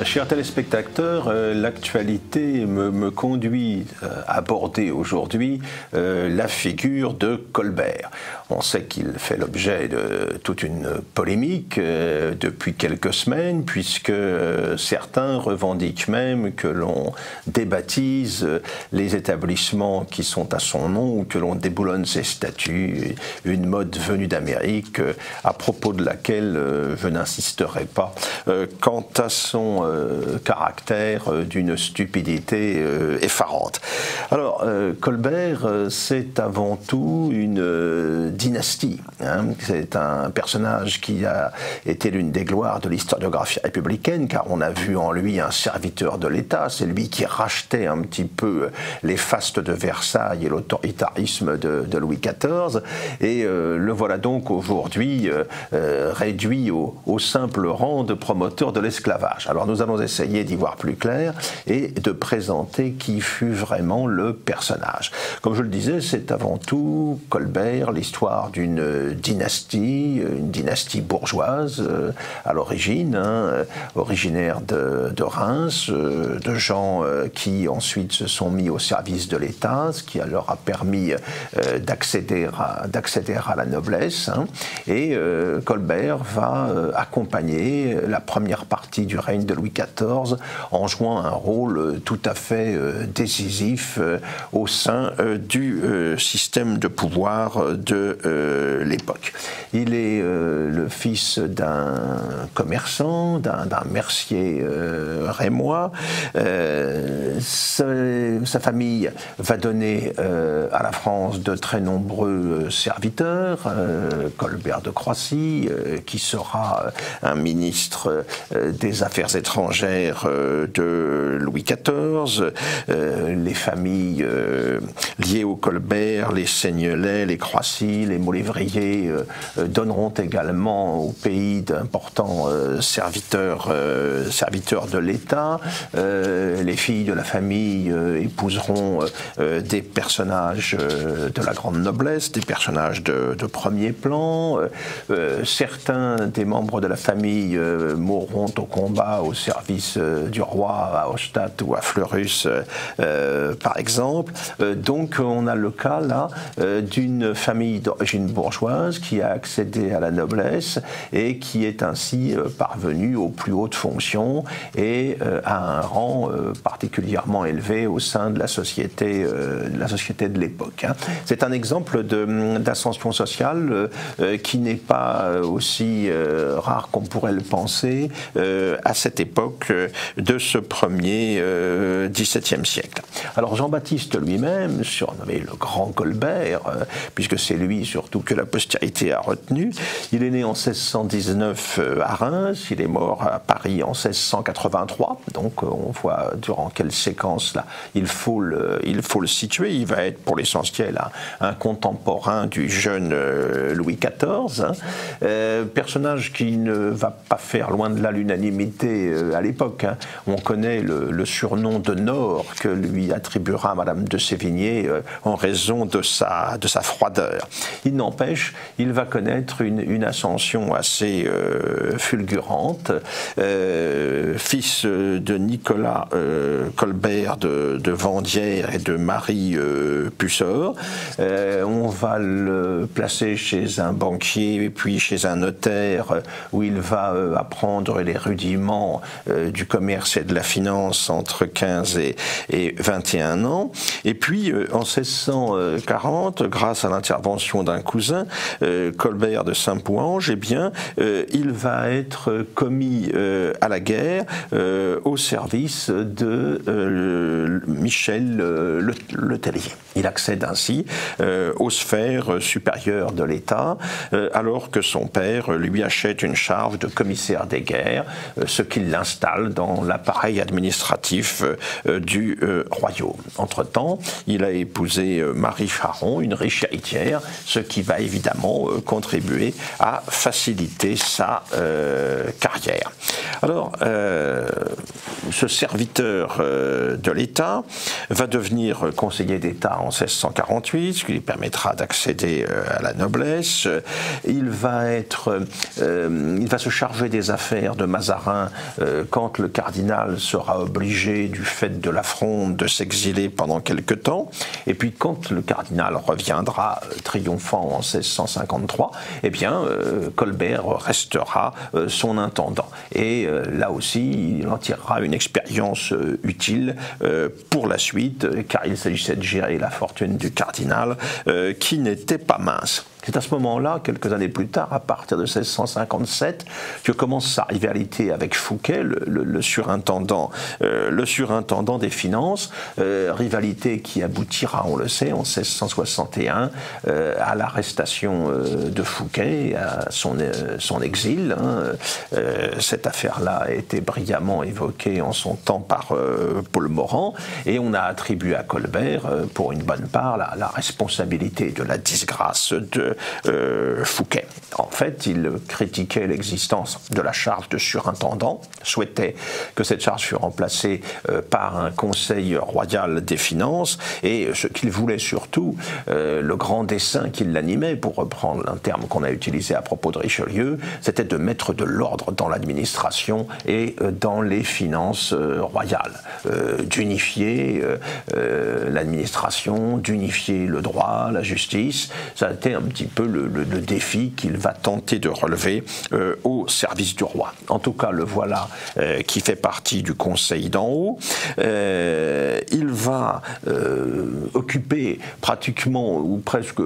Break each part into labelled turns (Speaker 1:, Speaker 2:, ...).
Speaker 1: Chers téléspectateurs, l'actualité me conduit à aborder aujourd'hui la figure de Colbert. On sait qu'il fait l'objet de toute une polémique depuis quelques semaines, puisque certains revendiquent même que l'on débaptise les établissements qui sont à son nom ou que l'on déboulonne ses statuts, une mode venue d'Amérique à propos de laquelle je n'insisterai pas quant à son caractère d'une stupidité effarante. Alors, Colbert, c'est avant tout une dynastie. C'est un personnage qui a été l'une des gloires de l'historiographie républicaine, car on a vu en lui un serviteur de l'État. C'est lui qui rachetait un petit peu les fastes de Versailles et l'autoritarisme de Louis XIV. Et le voilà donc aujourd'hui réduit au simple rang de promoteur de l'esclavage. Alors nous allons essayer d'y voir plus clair et de présenter qui fut vraiment le personnage. Comme je le disais, c'est avant tout Colbert, l'histoire d'une dynastie, une dynastie bourgeoise à l'origine, originaire de Reims, de gens qui ensuite se sont mis au service de l'État, ce qui leur a permis d'accéder à la noblesse. Et Colbert va accompagner la première partie du règne de Louis XIV en jouant un rôle tout à fait décisif au sein du système de pouvoir de l'époque. Il est le fils d'un commerçant, d'un mercier rémois. Sa famille va donner à la France de très nombreux serviteurs. Colbert de Croissy, qui sera un ministre des Affaires étrangères de Louis XIV, les familles liées au Colbert, les Seignelay, les Croissy, les Maulevrier donneront également au pays d'importants serviteurs de l'État. Les filles de la famille épouseront des personnages de la grande noblesse, des personnages de premier plan. Certains des membres de la famille mourront au combat au service du roi à Austerlitz ou à Fleurus, par exemple. Donc on a le cas là d'une famille d'origine bourgeoise qui a accédé à la noblesse et qui est ainsi parvenue aux plus hautes fonctions et à un rang particulièrement élevé au sein de la société de l'époque. C'est un exemple d'ascension sociale qui n'est pas aussi rare qu'on pourrait le penser à cette époque de ce premier XVIIe siècle. Alors Jean-Baptiste lui-même, surnommé le Grand Colbert, puisque c'est lui surtout que la postérité a retenu, il est né en 1619 à Reims, il est mort à Paris en 1683, donc on voit durant quelle séquence là il faut le situer. Il va être pour l'essentiel un contemporain du jeune Louis XIV, personnage qui ne va pas faire loin de là l'unanimité à l'époque. On connaît le surnom de Nord que lui attribuera Madame de Sévigné en raison de sa froideur. Il n'empêche, il va connaître une ascension assez fulgurante. Fils de Nicolas Colbert de Vendières et de Marie Pussort, on va le placer chez un banquier puis chez un notaire où il va apprendre les rudiments du commerce et de la finance entre 15 et 21 ans. Et puis en 1640, grâce à l'intervention d'un cousin, Colbert de Saint-Pouange, eh bien, il va être commis à la guerre au service de Michel Le Tellier. Il accède ainsi aux sphères supérieures de l'État, alors que son père lui achète une charge de commissaire des guerres, ce qui l'installe dans l'appareil administratif du royaume. Entre-temps, il a épousé Marie Charon, une riche héritière, ce qui va évidemment contribuer à faciliter sa carrière. Alors, ce serviteur de l'État va devenir conseiller d'État en 1648, ce qui lui permettra d'accéder à la noblesse. Il va se charger des affaires de Mazarin quand le cardinal sera obligé, du fait de la Fronde, de s'exiler pendant quelque temps, et puis quand le cardinal reviendra triomphant en 1653, eh bien, Colbert restera son intendant. Et là aussi, il en tirera une expérience utile pour la suite, car il s'agissait de gérer la fortune du cardinal, qui n'était pas mince. C'est à ce moment-là, quelques années plus tard, à partir de 1657, que commence sa rivalité avec Fouquet, le surintendant des finances, rivalité qui aboutira, on le sait, en 1661, à l'arrestation de Fouquet, à son exil. Cette affaire-là a été brillamment évoquée en son temps par Paul Morand, et on a attribué à Colbert, pour une bonne part, la responsabilité de la disgrâce de Fouquet. En fait, il critiquait l'existence de la charge de surintendant, souhaitait que cette charge fût remplacée par un conseil royal des finances, et ce qu'il voulait surtout, le grand dessein qui l'animait, pour reprendre un terme qu'on a utilisé à propos de Richelieu, c'était de mettre de l'ordre dans l'administration et dans les finances royales, d'unifier l'administration, d'unifier le droit, la justice. Ça a été un petit peu le défi qu'il va tenter de relever au service du roi. En tout cas, le voilà qui fait partie du conseil d'en haut. Il va occuper pratiquement ou presque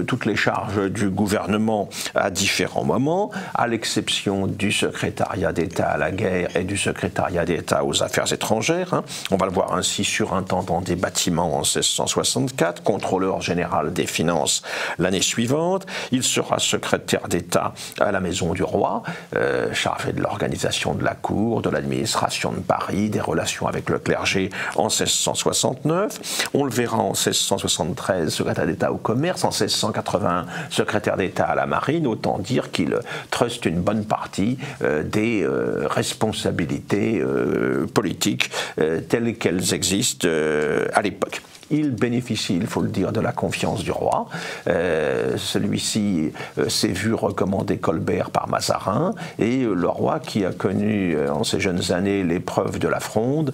Speaker 1: toutes les charges du gouvernement à différents moments, à l'exception du secrétariat d'État à la guerre et du secrétariat d'État aux affaires étrangères. On va le voir ainsi, surintendant des bâtiments en 1664, contrôleur général des finances l'année suivante. Il sera secrétaire d'État à la Maison du Roi, chargé de l'organisation de la cour, de l'administration de Paris, des relations avec le clergé en 1669. On le verra en 1673, secrétaire d'État au commerce, en 1681, secrétaire d'État à la marine. Autant dire qu'il truste une bonne partie des responsabilités politiques telles qu'elles existent à l'époque. Il bénéficie, il faut le dire, de la confiance du roi. Celui-ci s'est vu recommander Colbert par Mazarin, et le roi, qui a connu en ses jeunes années l'épreuve de la Fronde,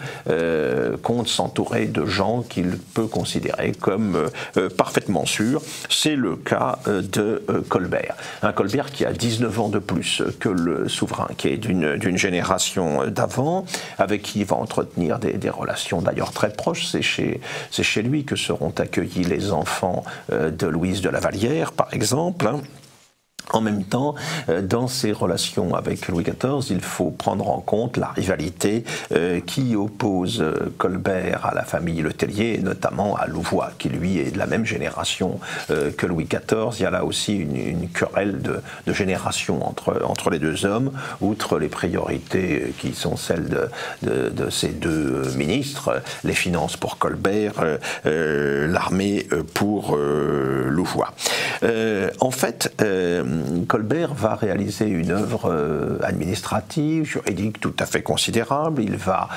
Speaker 1: compte s'entourer de gens qu'il peut considérer comme parfaitement sûrs. C'est le cas de Colbert. Un Colbert qui a 19 ans de plus que le souverain, qui est d'une génération d'avant, avec qui il va entretenir des relations d'ailleurs très proches. C'est chez lui que seront accueillis les enfants de Louise de la Vallière, par exemple. En même temps, dans ses relations avec Louis XIV, il faut prendre en compte la rivalité qui oppose Colbert à la famille Le Tellier, et notamment à Louvois, qui lui est de la même génération que Louis XIV. Il y a là aussi une querelle de génération entre les deux hommes, outre les priorités qui sont celles de ces deux ministres, les finances pour Colbert, l'armée pour Louvois. En fait, Colbert va réaliser une œuvre administrative, juridique tout à fait considérable. Il va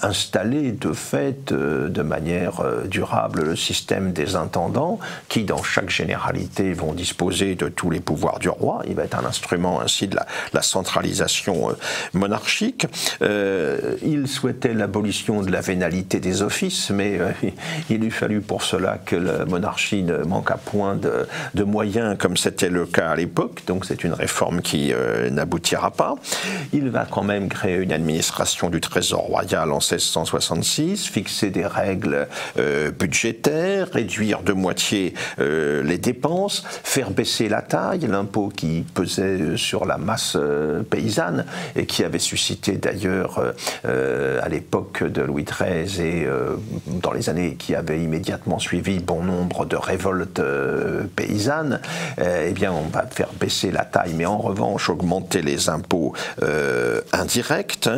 Speaker 1: installer de fait, de manière durable, le système des intendants, qui dans chaque généralité vont disposer de tous les pouvoirs du roi. Il va être un instrument ainsi de la centralisation monarchique. Il souhaitait l'abolition de la vénalité des offices, mais il eût fallu pour cela que la monarchie ne manque à point de moyens, comme c'était le cas à l'époque, donc c'est une réforme qui n'aboutira pas. Il va quand même créer une administration du Trésor royal en 1666, fixer des règles budgétaires, réduire de moitié les dépenses, faire baisser la taille, l'impôt qui pesait sur la masse paysanne et qui avait suscité d'ailleurs à l'époque de Louis XIII et dans les années qui avaient immédiatement suivi bon nombre de révoltes paysannes. Eh bien, on va faire baisser la taille, mais en revanche augmenter les impôts indirects.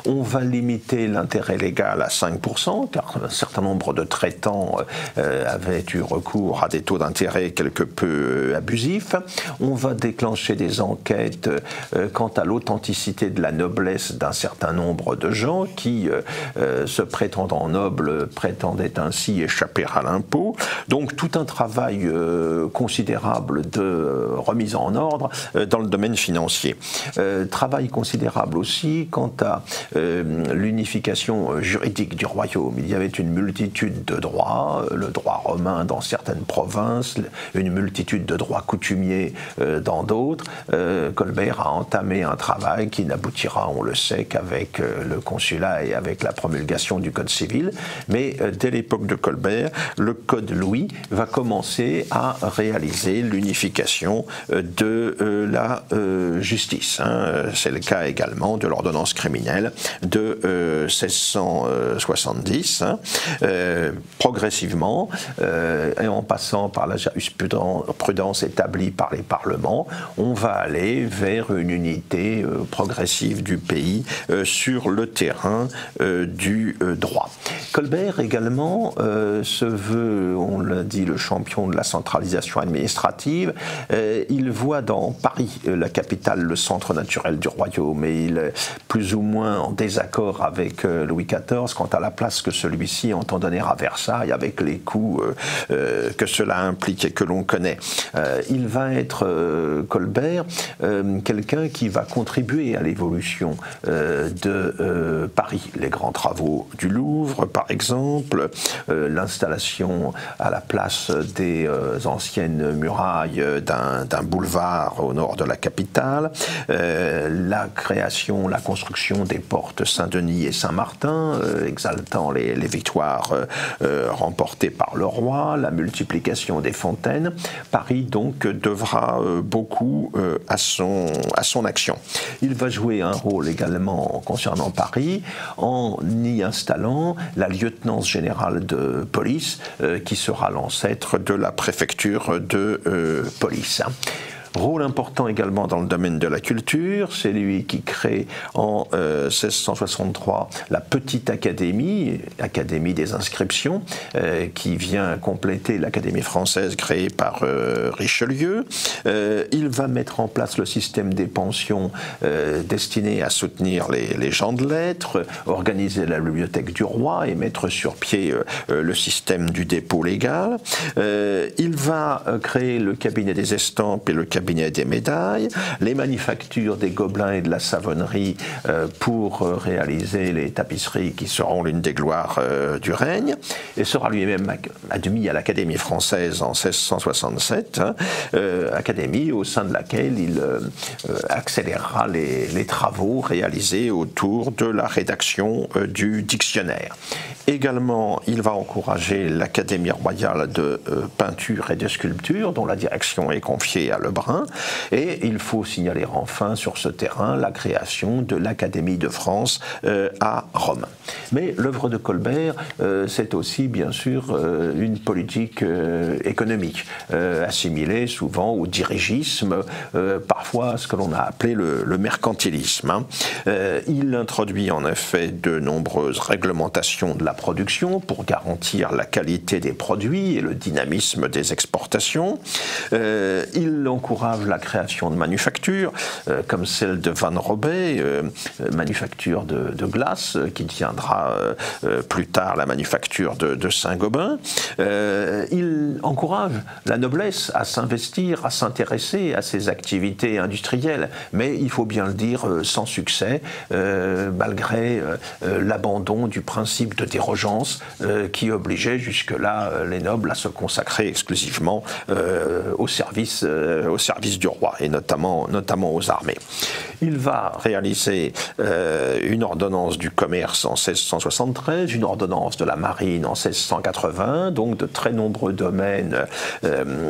Speaker 1: On va limiter l'intérêt légal à 5%, car un certain nombre de traitants avaient eu recours à des taux d'intérêt quelque peu abusifs. On va déclencher des enquêtes quant à l'authenticité de la noblesse d'un certain nombre de gens qui, se prétendant nobles, prétendaient ainsi échapper à l'impôt. Donc tout un travail considérable de remise en ordre dans le domaine financier. Travail considérable aussi quant à l'unification juridique du royaume. Il y avait une multitude de droits, le droit romain dans certaines provinces, une multitude de droits coutumiers dans d'autres. Colbert a entamé un travail qui n'aboutira, on le sait, qu'avec le consulat et avec la promulgation du Code civil. Mais dès l'époque de Colbert, le Code Louis va commencer à réaliser l'unification de la justice. C'est le cas également de l'ordonnance criminelle de 1670. Progressivement, et en passant par la jurisprudence établie par les parlements, on va aller vers une unité progressive du pays sur le terrain du droit. Colbert également se veut, on l'a dit, le champion de la centralisation administrative. Il voit dans Paris, la capitale, le centre naturel du royaume, et il est plus ou moins en désaccord avec Louis XIV quant à la place que celui-ci entend donner à Versailles, avec les coûts que cela implique et que l'on connaît. Il va être, Colbert, quelqu'un qui va contribuer à l'évolution de Paris. Les grands travaux du Louvre, par exemple, l'installation à la place des anciennes murailles d'un boulevard au nord de la capitale, la création, la construction des portes Saint-Denis et Saint-Martin, exaltant les victoires remportées par le roi, la multiplication des fontaines. Paris donc devra beaucoup à son action. Il va jouer un rôle également concernant Paris en y installant la lieutenance générale de police qui sera l'ancêtre de la préfecture de police. Rôle important également dans le domaine de la culture, c'est lui qui crée en 1663 la Petite Académie, Académie des inscriptions, qui vient compléter l'Académie française créée par Richelieu. Il va mettre en place le système des pensions destiné à soutenir les gens de lettres, organiser la bibliothèque du roi et mettre sur pied le système du dépôt légal. Il va créer le cabinet des estampes et le cabinet des médailles, les manufactures des Gobelins et de la savonnerie pour réaliser les tapisseries qui seront l'une des gloires du règne, et sera lui-même admis à l'Académie française en 1667, académie au sein de laquelle il accélérera les travaux réalisés autour de la rédaction du dictionnaire. Également, il va encourager l'Académie royale de peinture et de sculpture, dont la direction est confiée à Lebrun. Et il faut signaler enfin sur ce terrain la création de l'Académie de France à Rome. Mais l'œuvre de Colbert, c'est aussi bien sûr une politique économique, assimilée souvent au dirigisme, parfois ce que l'on a appelé le mercantilisme. Il introduit en effet de nombreuses réglementations de la production pour garantir la qualité des produits et le dynamisme des exportations. Il encourage la création de manufactures, comme celle de Van Robey, manufacture de glace, qui deviendra plus tard la manufacture de Saint-Gobain. Il encourage la noblesse à s'investir, à s'intéresser à ces activités industrielles, mais il faut bien le dire, sans succès, malgré l'abandon du principe de dérogeance qui obligeait jusque-là les nobles à se consacrer exclusivement au service du roi, et notamment aux armées. Il va réaliser une ordonnance du commerce en 1673, une ordonnance de la marine en 1680, donc de très nombreux domaines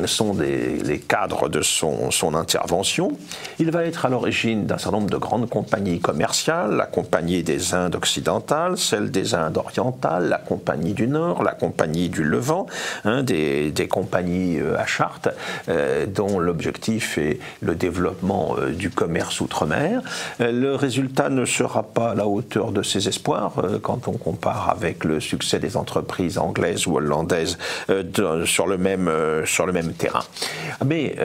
Speaker 1: sont les cadres de son intervention. Il va être à l'origine d'un certain nombre de grandes compagnies commerciales, la Compagnie des Indes occidentales, celle des Indes orientales, la Compagnie du Nord, la Compagnie du Levant, des compagnies à Chartres, dont l'objectif est le développement du commerce outre-mer. Le résultat ne sera pas à la hauteur de ses espoirs quand on compare avec le succès des entreprises anglaises ou hollandaises sur le même terrain. Mais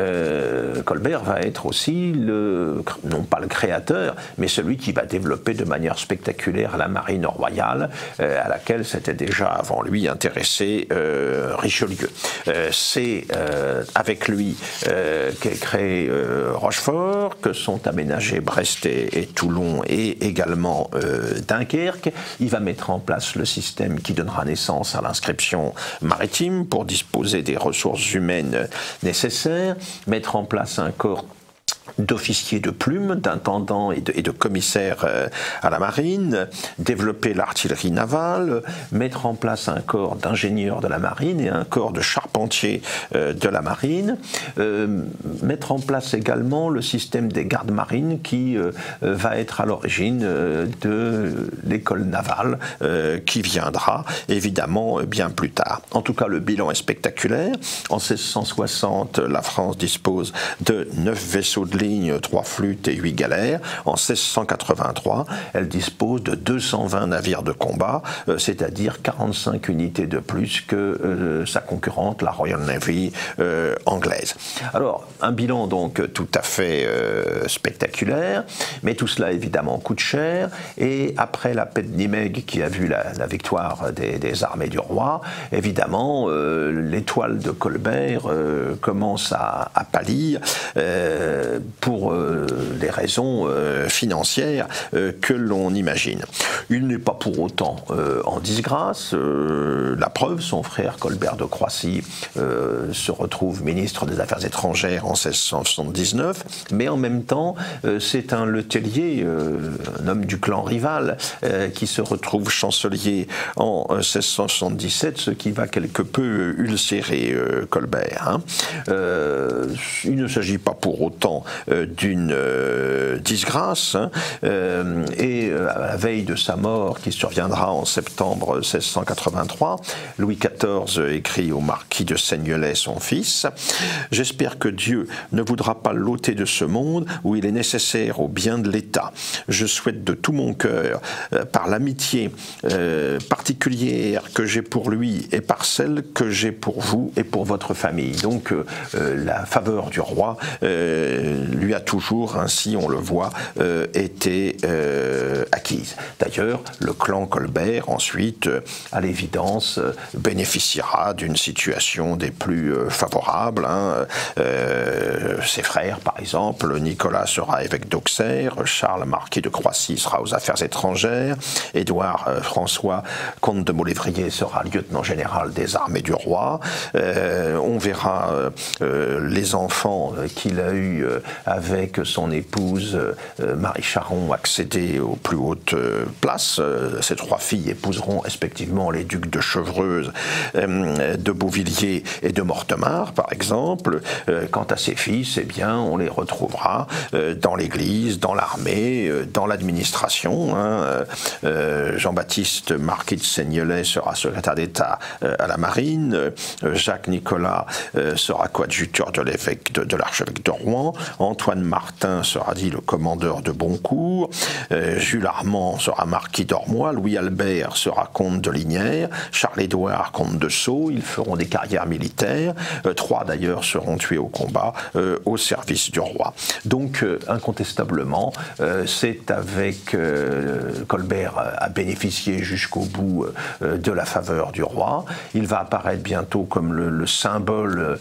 Speaker 1: Colbert va être aussi non pas le créateur, mais celui qui va développer de manière spectaculaire la marine royale, à laquelle s'était déjà avant lui intéressé Richelieu. C'est avec lui qu'est créé Rochefort, que sont aménagés Brest et Toulon et également Dunkerque. Il va mettre en place le système qui donnera naissance à l'inscription maritime pour disposer des ressources humaines nécessaires, mettre en place un corps d'officiers de plume, d'intendants et de commissaires à la marine, développer l'artillerie navale, mettre en place un corps d'ingénieurs de la marine et un corps de charpentiers de la marine, mettre en place également le système des gardes marines qui va être à l'origine de l'école navale qui viendra évidemment bien plus tard. En tout cas, le bilan est spectaculaire. En 1660, la France dispose de 9 vaisseaux de ligne, 3 flûtes et 8 galères. En 1683, elle dispose de 220 navires de combat, c'est-à-dire 45 unités de plus que sa concurrente, la Royal Navy anglaise. Alors, un bilan donc tout à fait spectaculaire, mais tout cela évidemment coûte cher, et après la paix de Nimègue qui a vu la victoire des armées du roi, évidemment l'étoile de Colbert commence à pâlir pour des raisons financières que l'on imagine. Il n'est pas pour autant en disgrâce. La preuve, son frère Colbert de Croissy se retrouve ministre des Affaires étrangères en 1679, mais en même temps, c'est un Letellier, un homme du clan rival, qui se retrouve chancelier en 1677, ce qui va quelque peu ulcérer Colbert. Hein. Il ne s'agit pas pour autant d'une disgrâce, hein, et à la veille de sa mort, qui surviendra en septembre 1683, Louis XIV écrit au marquis de Seignelay, son fils: « J'espère que Dieu ne voudra pas l'ôter de ce monde où il est nécessaire au bien de l'État. Je souhaite de tout mon cœur, par l'amitié particulière que j'ai pour lui et par celle que j'ai pour vous et pour votre famille. » Donc la faveur du roi lui a toujours, ainsi on le voit, été acquise. D'ailleurs, le clan Colbert, ensuite, à l'évidence, bénéficiera d'une situation des plus favorables. Hein. Ses frères, par exemple, Nicolas sera évêque d'Auxerre, Charles, marquis de Croissy, sera aux affaires étrangères, Édouard François, comte de Molévrier, sera lieutenant général des armées du roi. On verra les enfants qu'il a eus avec son épouse Marie Charon accéder aux plus hautes places. Ces 3 filles épouseront respectivement les ducs de Chevreuse, de Beauvilliers et de Mortemart, par exemple. Quant à ses fils, eh bien, on les retrouvera dans l'Église, dans l'armée, dans l'administration. Hein. Jean-Baptiste, marquis de Seignelay, sera secrétaire d'État à la marine. Jacques Nicolas sera coadjuteur de l'archevêque de Rouen. Antoine Martin sera dit le commandeur de Boncourt. Jules Armand sera marquis d'Ormois. Louis Albert sera comte de Lignières. Charles-Édouard, comte de Sceaux. Ils feront des carrières militaires. 3 d'ailleurs seront tués au combat au service du roi. Donc incontestablement, c'est avec Colbert a bénéficié jusqu'au bout de la faveur du roi. Il va apparaître bientôt comme le symbole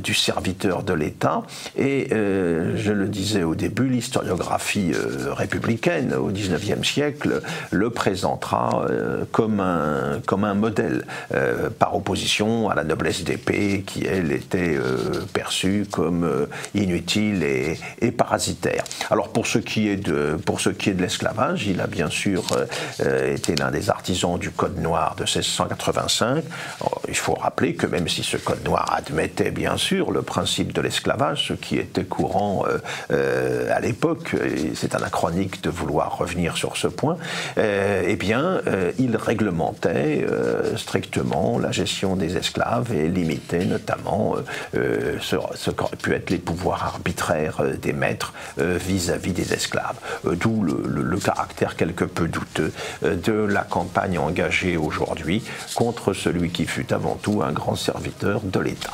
Speaker 1: du serviteur de l'État, et je le disais au début, l'historiographie républicaine au XIXe siècle le présentera comme un modèle, par opposition à la noblesse d'épée qui, elle, était perçue comme inutile et parasitaire. Alors pour ce qui est de l'esclavage, il a bien sûr été l'un des artisans du Code noir de 1685. Il faut rappeler que même si ce Code noir admettait bien sûr le principe de l'esclavage, ce qui était courant à l'époque, et c'est anachronique de vouloir revenir sur ce point, eh bien, il réglementait strictement la gestion des esclaves et limitait notamment ce qu'auraient pu être les pouvoirs arbitraires des maîtres vis-à-vis des esclaves. D'où le caractère quelque peu douteux de la campagne engagée aujourd'hui contre celui qui fut avant tout un grand serviteur de l'État.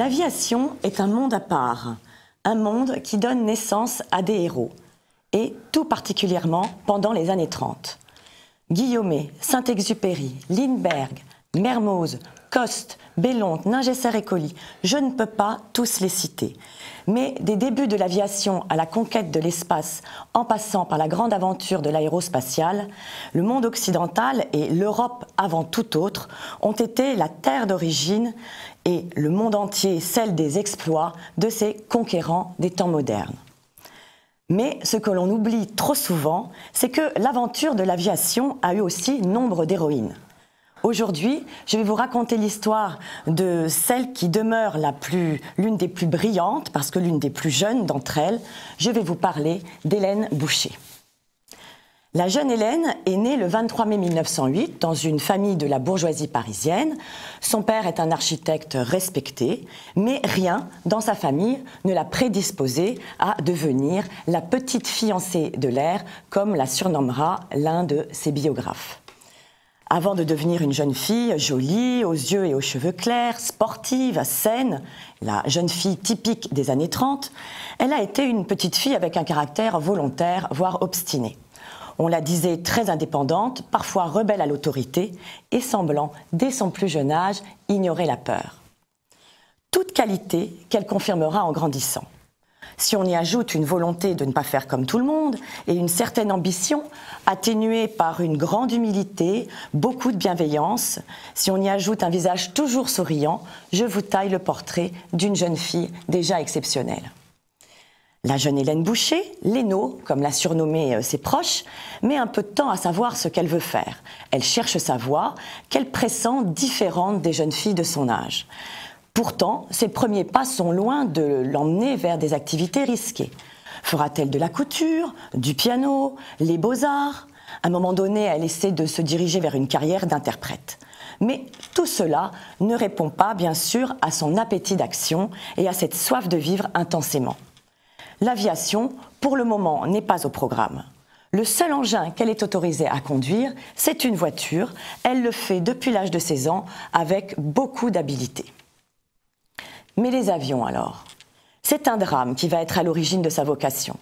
Speaker 2: L'aviation est un monde à part, un monde qui donne naissance à des héros, et tout particulièrement pendant les années 30. Guillaumet, Saint-Exupéry, Lindbergh, Mermoz, Coste, Bellonte, Ningesser-Écoli, je ne peux pas tous les citer. Mais des débuts de l'aviation à la conquête de l'espace, en passant par la grande aventure de l'aérospatiale, le monde occidental et l'Europe avant tout autre ont été la terre d'origine et le monde entier celle des exploits de ces conquérants des temps modernes. Mais ce que l'on oublie trop souvent, c'est que l'aventure de l'aviation a eu aussi nombre d'héroïnes. Aujourd'hui, je vais vous raconter l'histoire de celle qui demeure l'une des plus brillantes, parce que l'une des plus jeunes d'entre elles. Je vais vous parler d'Hélène Boucher. La jeune Hélène est née le 23 mai 1908 dans une famille de la bourgeoisie parisienne. Son père est un architecte respecté, mais rien dans sa famille ne l'a prédisposée à devenir la petite fiancée de l'air, comme la surnommera l'un de ses biographes. Avant de devenir une jeune fille jolie, aux yeux et aux cheveux clairs, sportive, saine, la jeune fille typique des années 30, elle a été une petite fille avec un caractère volontaire, voire obstiné. On la disait très indépendante, parfois rebelle à l'autorité, et semblant, dès son plus jeune âge, ignorer la peur. Toute qualité qu'elle confirmera en grandissant. Si on y ajoute une volonté de ne pas faire comme tout le monde et une certaine ambition, atténuée par une grande humilité, beaucoup de bienveillance, si on y ajoute un visage toujours souriant, je vous taille le portrait d'une jeune fille déjà exceptionnelle. La jeune Hélène Boucher, Léno, comme l'a surnommée ses proches, met un peu de temps à savoir ce qu'elle veut faire. Elle cherche sa voie, qu'elle pressent différente des jeunes filles de son âge. Pourtant, ses premiers pas sont loin de l'emmener vers des activités risquées. Fera-t-elle de la couture, du piano, les beaux-arts? À un moment donné, elle essaie de se diriger vers une carrière d'interprète. Mais tout cela ne répond pas, bien sûr, à son appétit d'action et à cette soif de vivre intensément. L'aviation, pour le moment, n'est pas au programme. Le seul engin qu'elle est autorisée à conduire, c'est une voiture. Elle le fait depuis l'âge de 16 ans avec beaucoup d'habileté. Mais les avions alors? C'est un drame qui va être à l'origine de sa vocation.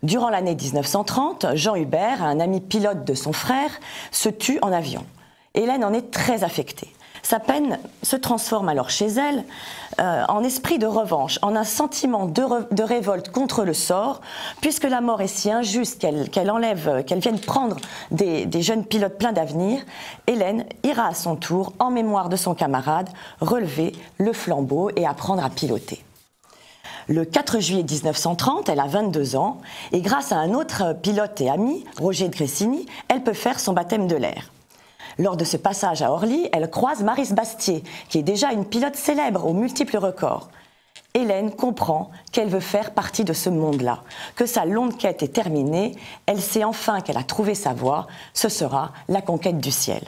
Speaker 2: Durant l'année 1930, Jean Hubert, un ami pilote de son frère, se tue en avion. Hélène en est très affectée. Sa peine se transforme alors chez elle en esprit de revanche, en un sentiment de révolte contre le sort, puisque la mort est si injuste qu'elle vienne prendre des jeunes pilotes pleins d'avenir. Hélène ira à son tour, en mémoire de son camarade, relever le flambeau et apprendre à piloter. Le 4 juillet 1930, elle a 22 ans, et grâce à un autre pilote et ami, Roger de Gressigny, elle peut faire son baptême de l'air. Lors de ce passage à Orly, elle croise Maryse Bastier, qui est déjà une pilote célèbre aux multiples records. Hélène comprend qu'elle veut faire partie de ce monde-là, que sa longue quête est terminée, elle sait enfin qu'elle a trouvé sa voie, ce sera la conquête du ciel.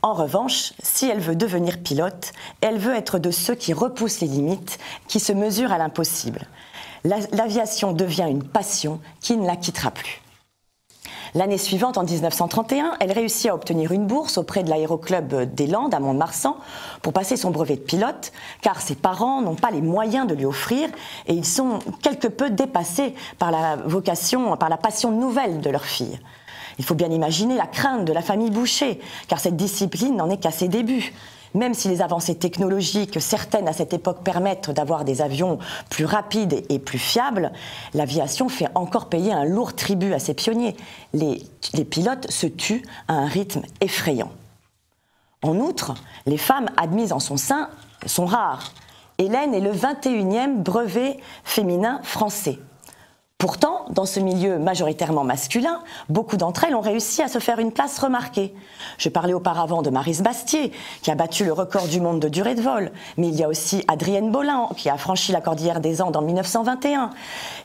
Speaker 2: En revanche, si elle veut devenir pilote, elle veut être de ceux qui repoussent les limites, qui se mesurent à l'impossible. L'aviation devient une passion qui ne la quittera plus. L'année suivante, en 1931, elle réussit à obtenir une bourse auprès de l'aéroclub des Landes à Mont-de-Marsan pour passer son brevet de pilote, car ses parents n'ont pas les moyens de lui offrir et ils sont quelque peu dépassés par la passion nouvelle de leur fille. Il faut bien imaginer la crainte de la famille Boucher, car cette discipline n'en est qu'à ses débuts. Même si les avancées technologiques, certaines à cette époque, permettent d'avoir des avions plus rapides et plus fiables, l'aviation fait encore payer un lourd tribut à ses pionniers. Les pilotes se tuent à un rythme effrayant. En outre, les femmes admises en son sein sont rares. Hélène est le 21e brevet féminin français. Pourtant, dans ce milieu majoritairement masculin, beaucoup d'entre elles ont réussi à se faire une place remarquée. Je parlais auparavant de Maryse Bastier, qui a battu le record du monde de durée de vol, mais il y a aussi Adrienne Bolin, qui a franchi la cordillère des Andes en 1921,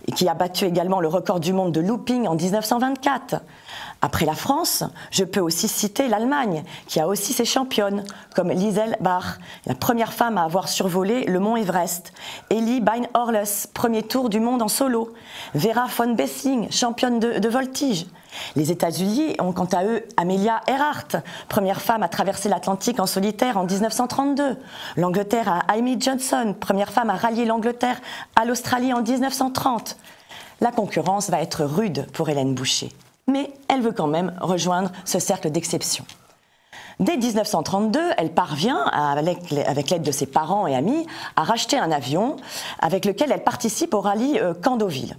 Speaker 2: et qui a battu également le record du monde de looping en 1924. Après la France, je peux aussi citer l'Allemagne, qui a aussi ses championnes, comme Liesel Bach, la première femme à avoir survolé le mont Everest, Ellie Bein-Orles, premier tour du monde en solo, Vera von Bessing, championne de voltige. Les États-Unis ont quant à eux Amelia Earhart, première femme à traverser l'Atlantique en solitaire en 1932. L'Angleterre a Amy Johnson, première femme à rallier l'Angleterre à l'Australie en 1930. La concurrence va être rude pour Hélène Boucher, mais elle veut quand même rejoindre ce cercle d'exception. Dès 1932, elle parvient, avec l'aide de ses parents et amis, à racheter un avion avec lequel elle participe au rallye Camp Deauville.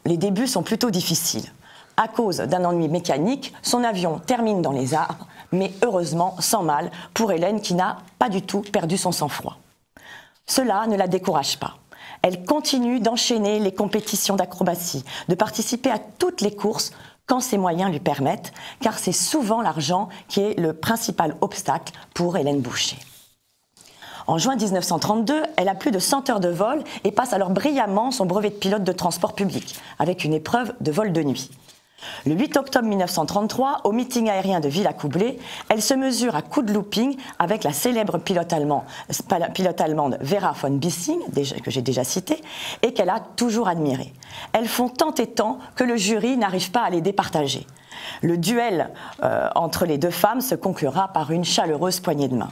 Speaker 2: Les débuts sont plutôt difficiles. À cause d'un ennui mécanique, son avion termine dans les arbres, mais heureusement sans mal pour Hélène qui n'a pas du tout perdu son sang-froid. Cela ne la décourage pas. Elle continue d'enchaîner les compétitions d'acrobatie, de participer à toutes les courses quand ses moyens lui permettent, car c'est souvent l'argent qui est le principal obstacle pour Hélène Boucher. En juin 1932, elle a plus de 100 heures de vol et passe alors brillamment son brevet de pilote de transport public, avec une épreuve de vol de nuit. Le 8 octobre 1933, au meeting aérien de Villacoublay, elle se mesure à coup de looping avec la célèbre pilote allemande Vera von Bissing, que j'ai déjà citée, et qu'elle a toujours admirée. Elles font tant et tant que le jury n'arrive pas à les départager. Le duel entre les deux femmes se conclura par une chaleureuse poignée de main.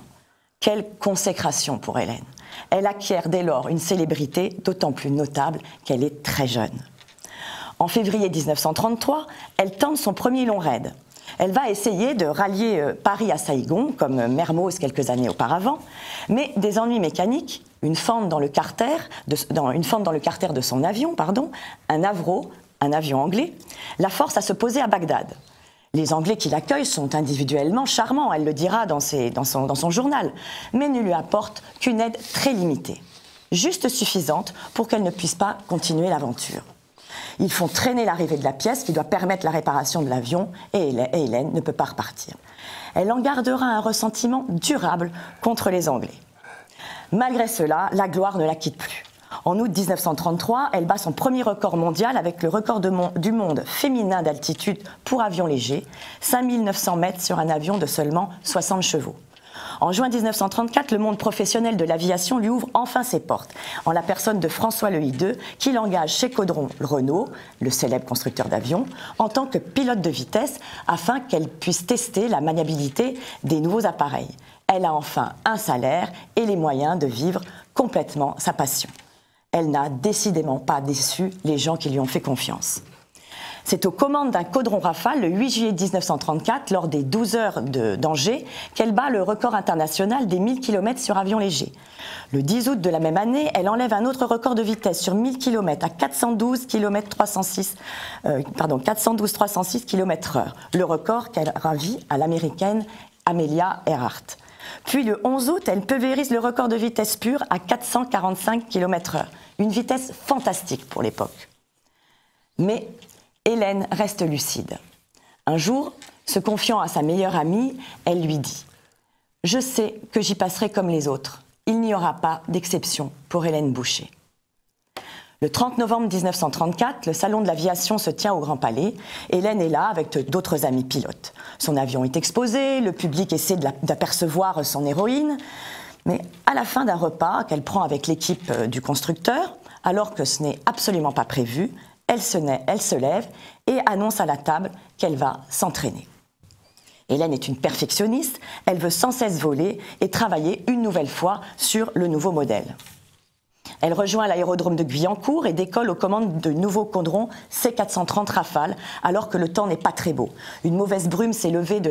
Speaker 2: Quelle consécration pour Hélène! Elle acquiert dès lors une célébrité d'autant plus notable qu'elle est très jeune. En février 1933, elle tente son premier long raid. Elle va essayer de rallier Paris à Saïgon, comme Mermoz quelques années auparavant, mais des ennuis mécaniques, une fente dans le carter de son avion, un Avro, un avion anglais, la force à se poser à Bagdad. Les Anglais qui l'accueillent sont individuellement charmants, elle le dira dans son journal, mais ne lui apportent qu'une aide très limitée, juste suffisante pour qu'elle ne puisse pas continuer l'aventure. Ils font traîner l'arrivée de la pièce qui doit permettre la réparation de l'avion et Hélène ne peut pas repartir. Elle en gardera un ressentiment durable contre les Anglais. Malgré cela, la gloire ne la quitte plus. En août 1933, elle bat son premier record mondial avec le record du monde féminin d'altitude pour avion léger, 5900 mètres sur un avion de seulement 60 chevaux. En juin 1934, le monde professionnel de l'aviation lui ouvre enfin ses portes, en la personne de François Lehideux, qui l'engage chez Caudron Renault, le célèbre constructeur d'avions, en tant que pilote de vitesse, afin qu'elle puisse tester la maniabilité des nouveaux appareils. Elle a enfin un salaire et les moyens de vivre complètement sa passion. Elle n'a décidément pas déçu les gens qui lui ont fait confiance. C'est aux commandes d'un Caudron Rafale, le 8 juillet 1934, lors des 12 heures d'Angers, qu'elle bat le record international des 1000 km sur avion léger. Le 10 août de la même année, elle enlève un autre record de vitesse sur 1000 km à 412 306 km/h, le record qu'elle ravit à l'américaine Amelia Earhart. Puis le 11 août, elle pulvérise le record de vitesse pure à 445 km/h, une vitesse fantastique pour l'époque. Mais Hélène reste lucide. Un jour, se confiant à sa meilleure amie, elle lui dit « Je sais que j'y passerai comme les autres. Il n'y aura pas d'exception pour Hélène Boucher. » Le 30 novembre 1934, le salon de l'aviation se tient au Grand Palais. Hélène est là avec d'autres amis pilotes. Son avion est exposé, le public essaie d'apercevoir son héroïne. Mais à la fin d'un repas qu'elle prend avec l'équipe du constructeur, alors que ce n'est absolument pas prévu, elle se lève et annonce à la table qu'elle va s'entraîner. Hélène est une perfectionniste, elle veut sans cesse voler et travailler une nouvelle fois sur le nouveau modèle. Elle rejoint l'aérodrome de Guyancourt et décolle aux commandes de nouveaux Caudron C430 Rafale, alors que le temps n'est pas très beau. Une mauvaise brume s'est levée de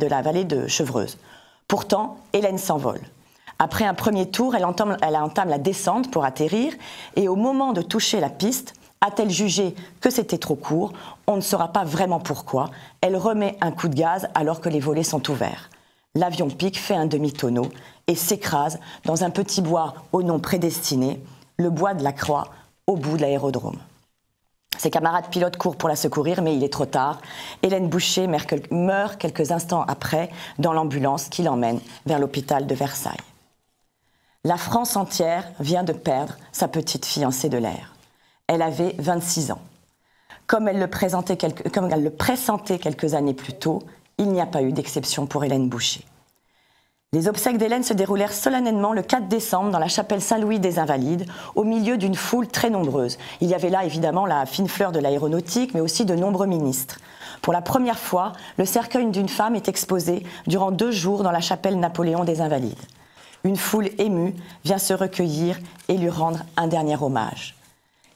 Speaker 2: la vallée de Chevreuse. Pourtant, Hélène s'envole. Après un premier tour, elle entame la descente pour atterrir et au moment de toucher la piste, a-t-elle jugé que c'était trop court? On ne saura pas vraiment pourquoi. Elle remet un coup de gaz alors que les volets sont ouverts. L'avion pique, fait un demi-tonneau et s'écrase dans un petit bois au nom prédestiné, le bois de la Croix, au bout de l'aérodrome. Ses camarades pilotes courent pour la secourir, mais il est trop tard. Hélène Boucher meurt quelques instants après dans l'ambulance qui l'emmène vers l'hôpital de Versailles. La France entière vient de perdre sa petite fiancée de l'air. Elle avait 26 ans. Comme elle le pressentait quelques années plus tôt, il n'y a pas eu d'exception pour Hélène Boucher. Les obsèques d'Hélène se déroulèrent solennellement le 4 décembre dans la chapelle Saint-Louis des Invalides, au milieu d'une foule très nombreuse. Il y avait là évidemment la fine fleur de l'aéronautique, mais aussi de nombreux ministres. Pour la première fois, le cercueil d'une femme est exposé durant 2 jours dans la chapelle Napoléon des Invalides. Une foule émue vient se recueillir et lui rendre un dernier hommage.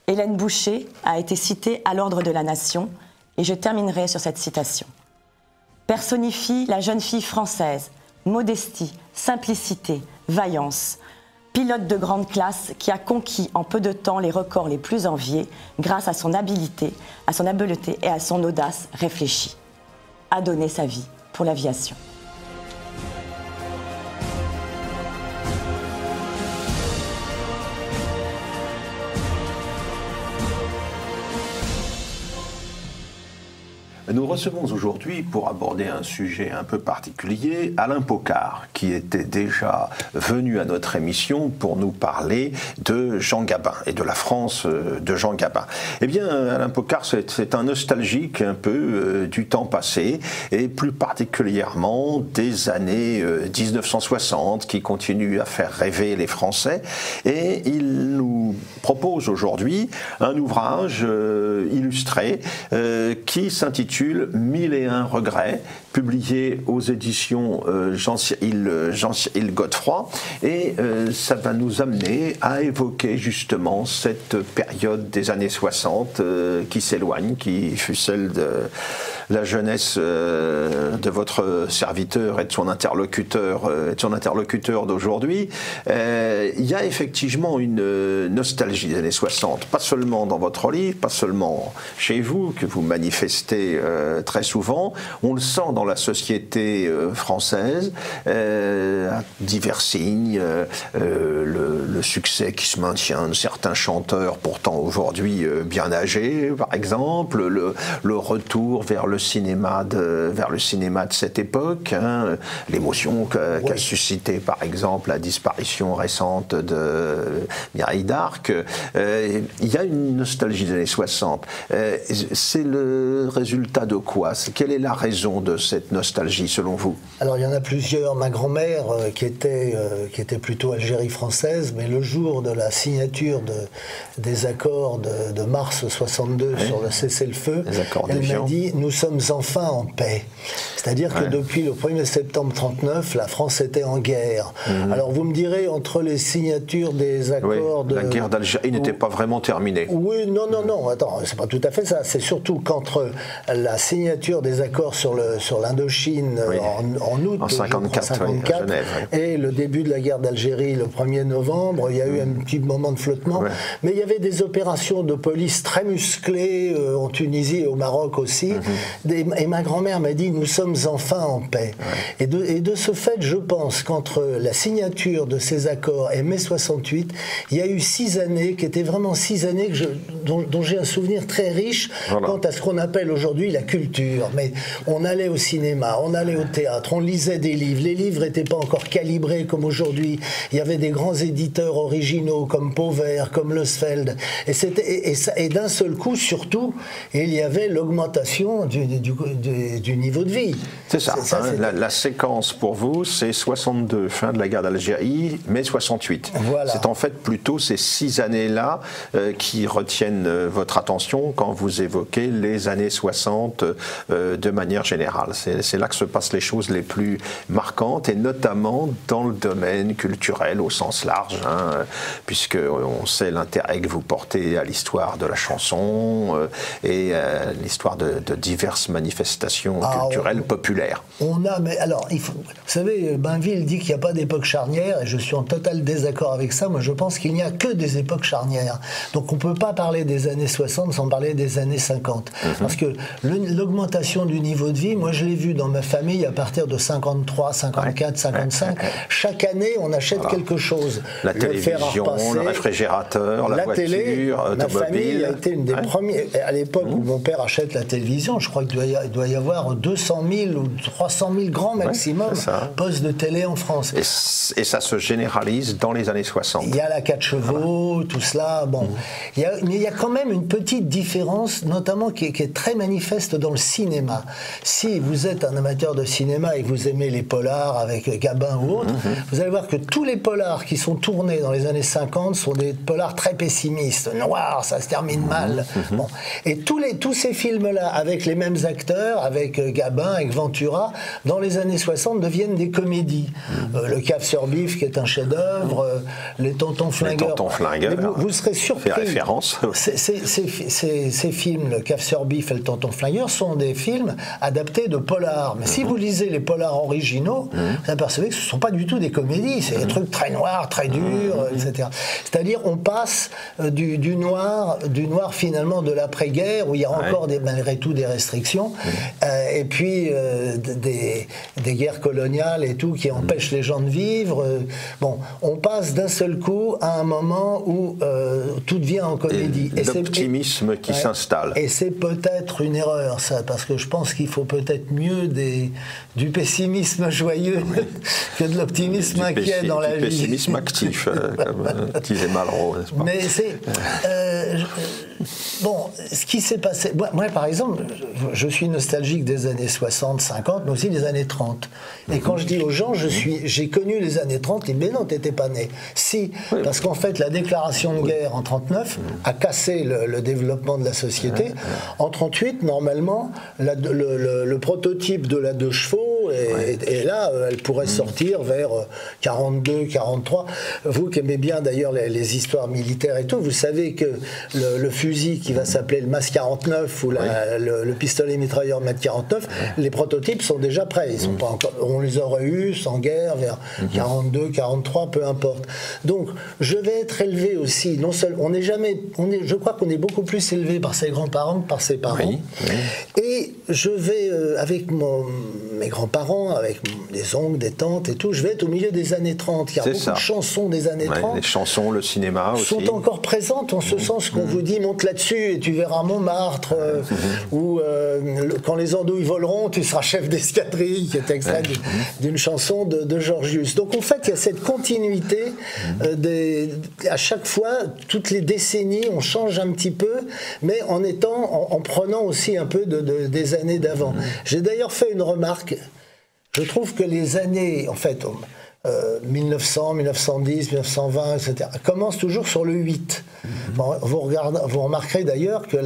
Speaker 2: Hélène Boucher a été citée à l'ordre de la Nation, et je terminerai sur cette citation. Personnifie la jeune fille française, modestie, simplicité, vaillance, pilote de grande classe qui a conquis en peu de temps les records les plus enviés grâce à son habileté et à son audace réfléchie. A donné sa vie pour l'aviation.
Speaker 1: Nous recevons aujourd'hui, pour aborder un sujet un peu particulier, Alain Pocard, qui était déjà venu à notre émission pour nous parler de Jean Gabin et de la France de Jean Gabin. Eh bien, Alain Pocard, c'est un nostalgique un peu du temps passé, et plus particulièrement des années 1960, qui continuent à faire rêver les Français. Et il nous propose aujourd'hui un ouvrage illustré qui s'intitule 1001 regrets, publié aux éditions Jean-Cyril Godefroy, et ça va nous amener à évoquer justement cette période des années 60 qui s'éloigne, qui fut celle de la jeunesse de votre serviteur et de son interlocuteur d'aujourd'hui. Il y a effectivement une nostalgie des années 60, pas seulement dans votre livre, pas seulement chez vous, que vous manifestez très souvent. On le sent dans la société française, à divers signes, le succès qui se maintient de certains chanteurs, pourtant aujourd'hui bien âgés, par exemple, le retour vers le cinéma de cette époque, hein, l'émotion qu'a suscité, par exemple, la disparition récente de Mireille d'Arc. Il y a une nostalgie des années 60. C'est le résultat de quoi? Quelle est la raison de cette nostalgie, selon vous?
Speaker 3: Alors, il y en a plusieurs. Ma grand-mère, qui était plutôt Algérie française, mais le jour de la signature des accords de mars 62 sur le cessez-le-feu, elle m'a dit « Nous sommes enfin en paix ». C'est-à-dire que depuis le 1er septembre 1939, la France était en guerre. Alors, vous me direz, entre les signatures des accords
Speaker 1: la guerre d'Algérie n'était pas vraiment terminée.
Speaker 3: Oui, non, attends, c'est pas tout à fait ça. C'est surtout qu'entre la signature des accords sur l'Indochine en août
Speaker 1: en 54, à Genève,
Speaker 3: et le début de la guerre d'Algérie le 1er novembre, il y a eu un petit moment de flottement, mais il y avait des opérations de police très musclées en Tunisie et au Maroc aussi, et ma grand-mère m'a dit « Nous sommes enfin en paix ». Et de ce fait, je pense qu'entre la signature de ces accords et mai 68, il y a eu 6 années qui étaient vraiment 6 années dont j'ai un souvenir très riche quant à ce qu'on appelle aujourd'hui la culture. Mais on allait au cinéma, on allait au théâtre, on lisait des livres. Les livres n'étaient pas encore calibrés comme aujourd'hui. Il y avait des grands éditeurs originaux comme Pauvert, comme Losfeld. Et d'un seul coup, surtout, il y avait l'augmentation du niveau de vie.
Speaker 1: C'est ça. La séquence pour vous, c'est 62, fin de la guerre d'Algérie, mai 68. Voilà. C'est en fait plutôt ces 6 années-là qui retiennent votre attention quand vous évoquez les années 60 de manière générale. C'est là que se passent les choses les plus marquantes, et notamment dans le domaine culturel au sens large, hein, puisque on sait l'intérêt que vous portez à l'histoire de la chanson et à l'histoire de diverses manifestations culturelles populaires.
Speaker 3: Mais alors, vous savez, Bainville dit qu'il n'y a pas d'époque charnière, et je suis en total désaccord avec ça. Moi, je pense qu'il n'y a que des époques charnières. Donc, on ne peut pas parler des années 60 sans parler des années 50. Parce que l'augmentation du niveau de vie, moi, je l'ai vu dans ma famille à partir de 53, 54, 55. Chaque année, on achète quelque chose.
Speaker 1: La télévision, le réfrigérateur, la voiture,
Speaker 3: télé,
Speaker 1: automobile.
Speaker 3: Ma famille a été une des premières. À l'époque où mon père achète la télévision, je crois qu'il doit y avoir 200 000 ou 300 000 grand maximum postes de télé en France.
Speaker 1: Et ça se généralise dans les années 60.
Speaker 3: Il y a la 4 chevaux, tout cela. Bon. Mais il y a quand même une petite différence, notamment qui est très manifeste dans le cinéma. Si vous êtes un amateur de cinéma et que vous aimez les polars avec Gabin ou autres, vous allez voir que tous les polars qui sont tournés dans les années 50 sont des polars très pessimistes. Noir, ça se termine mal. Bon. Et tous ces films-là, avec les mêmes acteurs, avec Gabin, avec Ventura, dans les années 60, deviennent des comédies. Le Cave sur Bif, qui est un chef-d'œuvre, les Tontons Flingueurs.
Speaker 1: Les Tontons Flingueurs.
Speaker 3: Vous serez surpris.
Speaker 1: Fait référence.
Speaker 3: Ces films, le Cave sur Bif et le Tonton Flingueur, sont des films adaptés de polars. Mais si vous lisez les polars originaux, vous apercevez que ce ne sont pas du tout des comédies. C'est des trucs très noirs, très durs, etc. C'est-à-dire, on passe du noir finalement de l'après-guerre, où il y a encore malgré tout des restrictions, et puis des guerres coloniales et tout qui empêchent les gens de vivre. Bon, on passe d'un seul coup à un moment où tout devient en comédie.
Speaker 1: Et l'optimisme qui s'installe.
Speaker 3: Et c'est peut-être une erreur, ça, parce que je pense qu'il faut peut-être mieux du pessimisme joyeux que de l'optimisme inquiet dans la vie.
Speaker 1: Du pessimisme actif, comme disait Malraux, n'est-ce pas?
Speaker 3: Mais c'est... bon, ce qui s'est passé... Moi, par exemple, je suis nostalgique des années 60, 50, mais aussi des années 30. Et quand je dis aux gens, j'ai connu les années 30, ils disent, mais non, t'étais pas né. Si, parce qu'en fait, la déclaration de guerre en 39 a cassé le développement de la société. En 38, normalement, le prototype de la 2 chevaux, et là, elle pourrait sortir vers 42, 43. Vous qui aimez bien d'ailleurs les histoires militaires et tout, vous savez que le fusil qui va s'appeler le MAS 49 ou le pistolet mitrailleur MAS 49, les prototypes sont déjà prêts. Ils sont pas encore, on les aurait eus sans guerre vers 42, 43, peu importe. Donc, je vais être élevé aussi. Non seulement, je crois qu'on est beaucoup plus élevé par ses grands-parents que par ses parents. Et je vais avec mes grands-parents, avec des oncles, des tantes et tout, je vais être au milieu des années 30. Il y a beaucoup de chansons des années 30.
Speaker 1: Les chansons, le cinéma aussi.
Speaker 3: Sont encore présentes en ce sens qu'on vous dit monte là-dessus et tu verras Montmartre, ou quand les andouilles voleront, tu seras chef d'escadrille, qui est extrait d'une chanson de Georgius. Donc en fait, il y a cette continuité à chaque fois, toutes les décennies, on change un petit peu, mais en prenant aussi un peu des années d'avant. J'ai d'ailleurs fait une remarque. Je trouve que les années, en fait, 1900, 1910, 1920, etc., commencent toujours sur le 8. Bon, vous remarquerez d'ailleurs que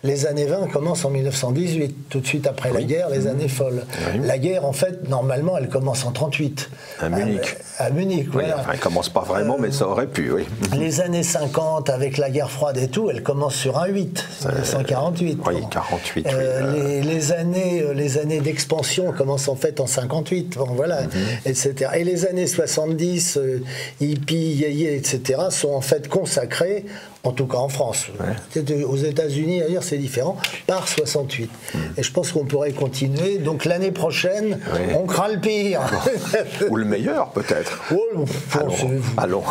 Speaker 3: les années 20 commencent en 1918, tout de suite après la guerre, les années folles. La guerre, en fait, normalement, elle commence en 38.
Speaker 1: À Munich.
Speaker 3: À Munich, voilà.
Speaker 1: Enfin, elle commence pas vraiment, mais ça aurait pu, oui.
Speaker 3: Les années 50, avec la guerre froide et tout, elle commence sur un 8, 1948.
Speaker 1: Oui, 48.
Speaker 3: Les années d'expansion commencent en fait en 58, bon, voilà, etc. Et les années 70, hippie, yéyé, etc., sont en fait consacrées, en tout cas en France. Aux États-Unis, ailleurs, c'est différent, par 68. Et je pense qu'on pourrait continuer. Donc l'année prochaine, on craint le pire.
Speaker 1: Ou le meilleur, peut-être.
Speaker 3: Oh,
Speaker 1: allons.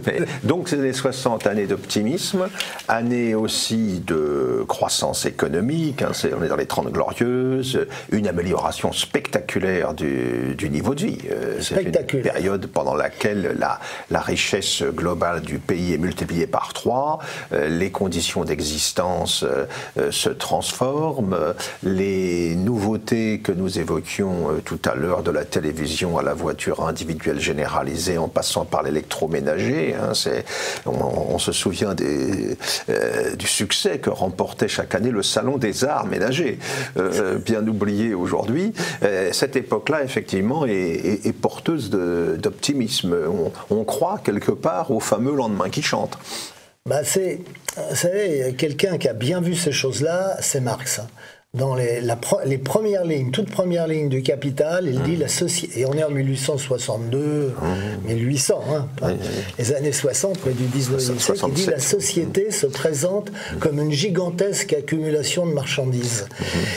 Speaker 1: Mais, donc, c'est les 60 années d'optimisme, années aussi de croissance économique, on est dans les 30 glorieuses, une amélioration spectaculaire du niveau de vie. C'est une période pendant laquelle la richesse globale du pays est multipliée par 3, les conditions d'existence se transforment, les nouveautés que nous évoquions tout à l'heure, de la télévision à la voiture individuelle généralisée en passant par l'électroménager, on se souvient du succès que remportait chaque année le Salon des Arts Ménagers, bien oublié aujourd'hui. Cette époque-là, effectivement, est porteuse d'optimisme. On croit quelque part au fameux lendemain qui chante.
Speaker 3: Vous savez, quelqu'un qui a bien vu ces choses-là, c'est Marx. Dans les premières lignes, toutes premières lignes du Capital, il dit la société, et on est en 1862, 1800, les années 60, mais du 19e siècle, il dit la société se présente comme une gigantesque accumulation de marchandises.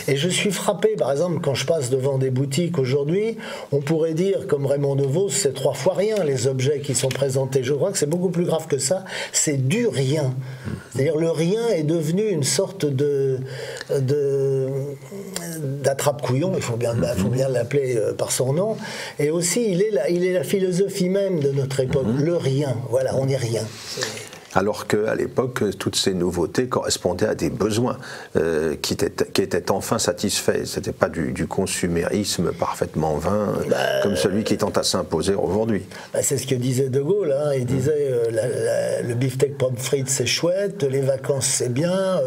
Speaker 3: Et je suis frappé, par exemple, quand je passe devant des boutiques aujourd'hui, on pourrait dire, comme Raymond DeVos, c'est 3 fois rien les objets qui sont présentés. Je crois que c'est beaucoup plus grave que ça, c'est du rien. C'est-à-dire le rien est devenu une sorte d'attrape-couillon, il faut bien l'appeler par son nom, et aussi il est la philosophie même de notre époque, le rien, voilà, on n'est rien.
Speaker 1: Alors qu'à l'époque, toutes ces nouveautés correspondaient à des besoins qui étaient enfin satisfaits. Ce n'était pas du consumérisme parfaitement vain, comme celui qui tente à s'imposer aujourd'hui.
Speaker 3: C'est ce que disait De Gaulle. Hein. Il disait le beefsteak pomme frites, c'est chouette, les vacances, c'est bien,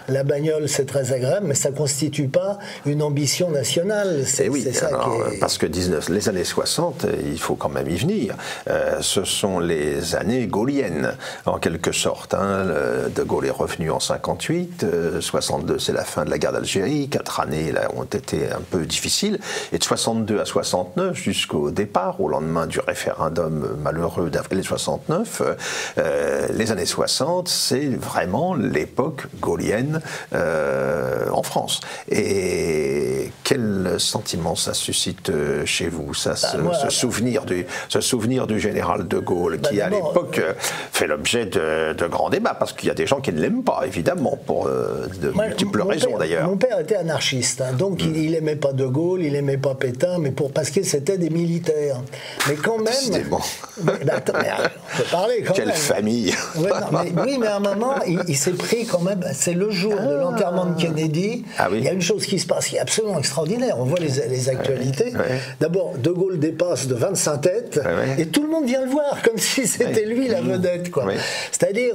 Speaker 3: la bagnole, c'est très agréable, mais ça ne constitue pas une ambition nationale. C'est ça
Speaker 1: alors, parce que les années 60, il faut quand même y venir, ce sont les années gaulliennes, en quelque sorte. Hein. De Gaulle est revenu en 58, 62 c'est la fin de la guerre d'Algérie, 4 années là, ont été un peu difficiles, et de 62 à 69 jusqu'au départ, au lendemain du référendum malheureux d'avril 69, les années 60 c'est vraiment l'époque gaulienne en France. Et quel sentiment ça suscite chez vous, ça, ce souvenir du général de Gaulle qui à l'époque fait l'objet de grands débats, parce qu'il y a des gens qui ne l'aiment pas, évidemment, pour de multiples raisons d'ailleurs.
Speaker 3: Mon père était anarchiste, hein, donc il n'aimait pas De Gaulle, il n'aimait pas Pétain, mais parce que c'était des militaires. Mais quand même...
Speaker 1: C'était bon.
Speaker 3: On peut parler quand
Speaker 1: même. Quelle famille.
Speaker 3: Oui, mais à un moment, il s'est pris quand même... C'est le jour de l'enterrement de Kennedy. Il y a une chose qui se passe qui est absolument extraordinaire. On voit les actualités. D'abord, De Gaulle dépasse de 25 têtes, et tout le monde vient le voir, comme si c'était lui la vedette, quoi. C'est-à-dire,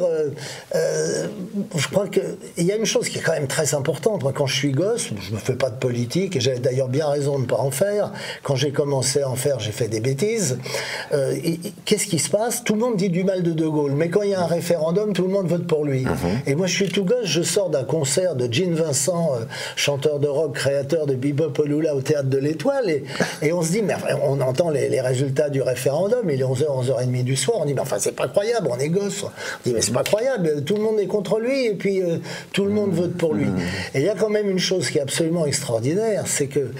Speaker 3: je crois qu'il y a une chose qui est quand même très importante. Moi, quand je suis gosse, je ne fais pas de politique, et j'avais d'ailleurs bien raison de ne pas en faire. Quand j'ai commencé à en faire, j'ai fait des bêtises. Qu'est-ce qui se passe? Tout le monde dit du mal de Gaulle, mais quand il y a un référendum, tout le monde vote pour lui. Et moi, je suis tout gosse, je sors d'un concert de Gene Vincent, chanteur de rock, créateur de Bebop Olula au Théâtre de l'Étoile, et on se dit, mais on entend les résultats du référendum, il est 11h, 11h30 du soir, on dit, mais enfin, c'est pas croyable, on est gosse. On dit, mais c'est pas croyable, tout le monde est contre lui, et puis tout le monde vote pour lui. Et il y a quand même une chose qui est absolument extraordinaire, c'est que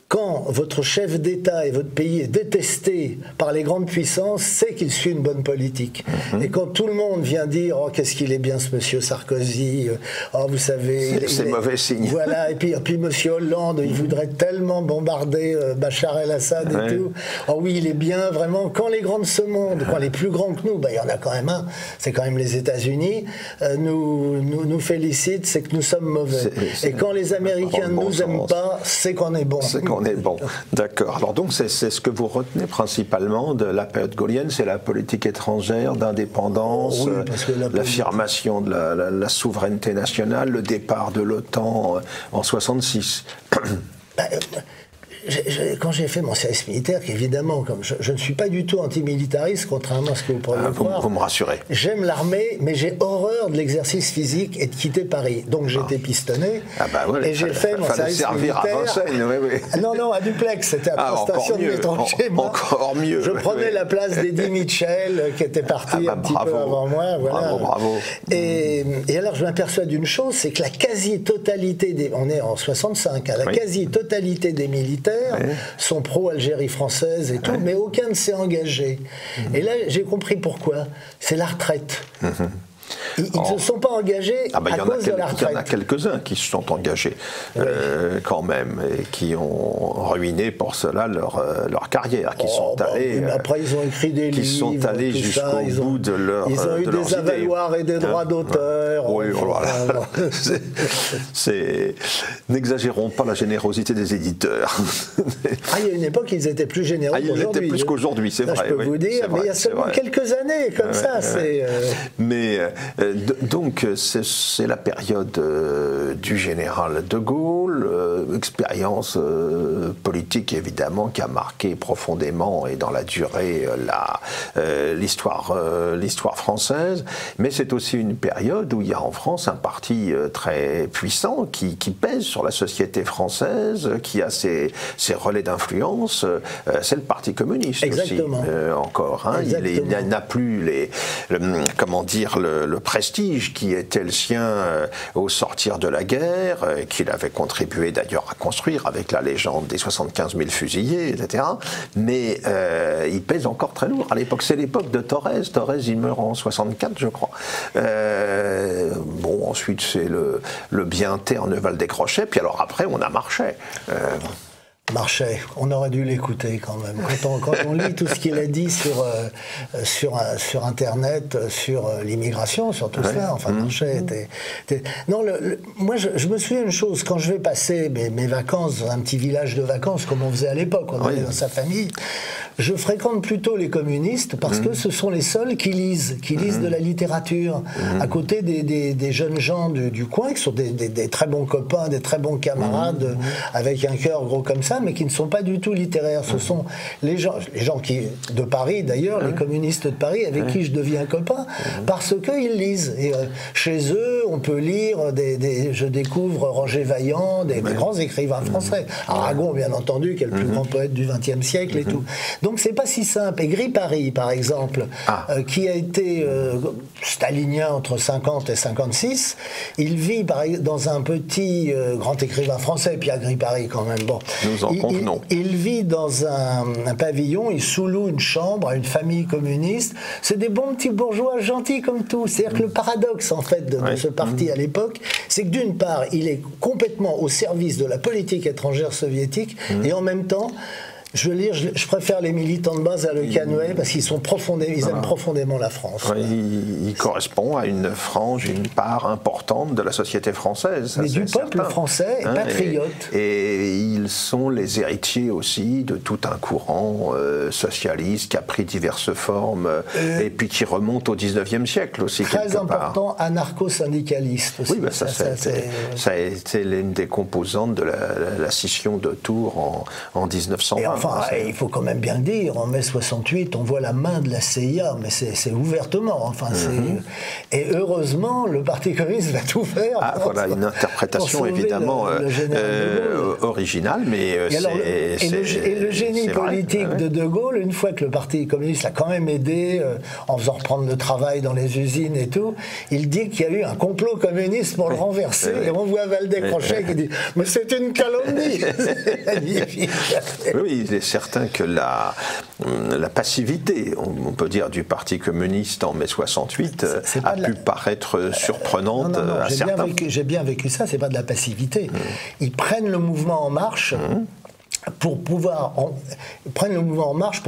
Speaker 3: quand votre chef d'État et votre pays est détesté par les grandes puissances, c'est qu'il suit une bonne politique. Et quand tout le monde vient dire « Oh, qu'est-ce qu'il est bien ce monsieur Sarkozy, oh, vous savez... »
Speaker 1: C'est mauvais signe.
Speaker 3: Voilà, et puis monsieur Hollande, il voudrait tellement bombarder Bachar el-Assad et tout. Oh oui, il est bien, vraiment. Quand les grands de ce monde, quand les plus grands que nous, il y en a quand même un, c'est quand même les États-Unis, nous félicitent, c'est que nous sommes mauvais. Et quand les Américains ne nous aiment pas, c'est qu'on est bon.
Speaker 1: On est bon, d'accord. Alors donc c'est ce que vous retenez principalement de la période gaulienne, c'est la politique étrangère, d'indépendance, l'affirmation de la souveraineté nationale, le départ de l'OTAN en 66.
Speaker 3: Quand j'ai fait mon service militaire, évidemment, comme je ne suis pas du tout antimilitariste, contrairement à ce que vous pourriez croire.
Speaker 1: Vous me rassurez.
Speaker 3: J'aime l'armée, mais j'ai horreur de l'exercice physique et de quitter Paris. Donc j'étais pistonné, et j'ai fait mon service militaire.
Speaker 1: À Vincennes,
Speaker 3: Non, à Duplex, c'était à 3 stations de métro chez moi.
Speaker 1: Encore mieux.
Speaker 3: Je prenais la place d'Eddie Mitchell, qui était parti un petit peu avant moi. Voilà.
Speaker 1: Bravo.
Speaker 3: Et alors je m'aperçois d'une chose, c'est que la quasi-totalité on est en 65, la quasi-totalité des militaires sont pro-Algérie française et tout, mais aucun ne s'est engagé. Et là, j'ai compris pourquoi. C'est la retraite. Ils ne se sont pas engagés à cause de la retraite.
Speaker 1: Il y en a quelques-uns qui se sont engagés, quand même, et qui ont ruiné pour cela leur carrière, qui sont allés...
Speaker 3: Après, ils ont écrit des livres,
Speaker 1: qui sont allés jusqu'au bout de leur
Speaker 3: Ils ont eu des avaloirs et des droits d'auteur.
Speaker 1: Oui, voilà. N'exagérons pas la générosité des éditeurs.
Speaker 3: Il y a une époque, ils étaient plus généreux qu'aujourd'hui.
Speaker 1: Ils étaient plus qu'aujourd'hui, c'est vrai.
Speaker 3: Je peux vous dire, mais il y a seulement quelques années comme ça.
Speaker 1: Mais... donc c'est la période du général de Gaulle, expérience politique évidemment qui a marqué profondément et dans la durée l'histoire française, mais c'est aussi une période où il y a en France un parti très puissant qui pèse sur la société française, qui a ses relais d'influence, c'est le Parti communiste.
Speaker 3: Exactement.
Speaker 1: Aussi, encore. Il n'a plus comment dire, le prestige qui était le sien au sortir de la guerre, qu'il avait contribué d'ailleurs à construire avec la légende des 75 000 fusillés, etc. Mais il pèse encore très lourd. À l'époque, c'est l'époque de Thorez. Thorez, il meurt en 64, je crois. Bon, ensuite, c'est le bien Terneval décroché, puis alors après, on a Marchais.
Speaker 3: Marchais, on aurait dû l'écouter quand même. Quand on lit tout ce qu'il a dit sur Internet, sur l'immigration, sur tout ça, enfin Marchais était... Non, moi je me souviens une chose, quand je vais passer mes vacances dans un petit village de vacances, comme on faisait à l'époque, on allait dans sa famille, je fréquente plutôt les communistes parce que ce sont les seuls qui lisent de la littérature, à côté des jeunes gens du coin, qui sont des très bons copains, des très bons camarades, avec un cœur gros comme ça, mais qui ne sont pas du tout littéraires. Ce sont les gens qui, de Paris d'ailleurs, les communistes de Paris, avec qui je deviens copain, parce qu'ils lisent. Et chez eux, on peut lire je découvre Roger Vaillant, des grands écrivains français. Aragon, bien entendu, qui est le plus grand poète du XXe siècle et tout. Donc c'est pas si simple. Et Gris-Paris, par exemple, qui a été stalinien entre 50 et 56, il vit dans un petit grand écrivain français, Pierre Gris-Paris quand même. Bon. Il vit dans un pavillon, il sous-loue une chambre à une famille communiste. C'est des bons petits bourgeois gentils comme tout. C'est-à-dire que le paradoxe en fait de ce parti à l'époque, c'est que d'une part, il est complètement au service de la politique étrangère soviétique et en même temps, je veux dire, je préfère les militants de base à Le Canoë parce qu'ils aiment profondément la France.
Speaker 1: Il correspond à une frange, une part importante de la société française.
Speaker 3: Mais du peuple français patriote.
Speaker 1: Et ils sont les héritiers aussi de tout un courant socialiste qui a pris diverses formes et puis qui remonte au 19e siècle aussi.
Speaker 3: Très important, anarcho-syndicaliste aussi.
Speaker 1: Oui, ben ça a été l'une des composantes de la scission de Tours en 1920.
Speaker 3: Enfin, il faut quand même bien le dire, en mai 68, on voit la main de la CIA, mais c'est ouvertement. Enfin, et heureusement, le Parti communiste va tout faire.
Speaker 1: Voilà une interprétation évidemment originale, mais
Speaker 3: le génie politique de De Gaulle, une fois que le Parti communiste l'a quand même aidé, en faisant reprendre le travail dans les usines et tout, il dit qu'il y a eu un complot communiste pour le renverser. Et on voit Valdez-Crochet qui dit « Mais c'est une calomnie !»
Speaker 1: Oui, il est certain que la passivité, on peut dire, du Parti communiste en mai 68 a pu paraître surprenante à certains.
Speaker 3: J'ai bien vécu ça, c'est pas de la passivité. Ils prennent le mouvement en marche pour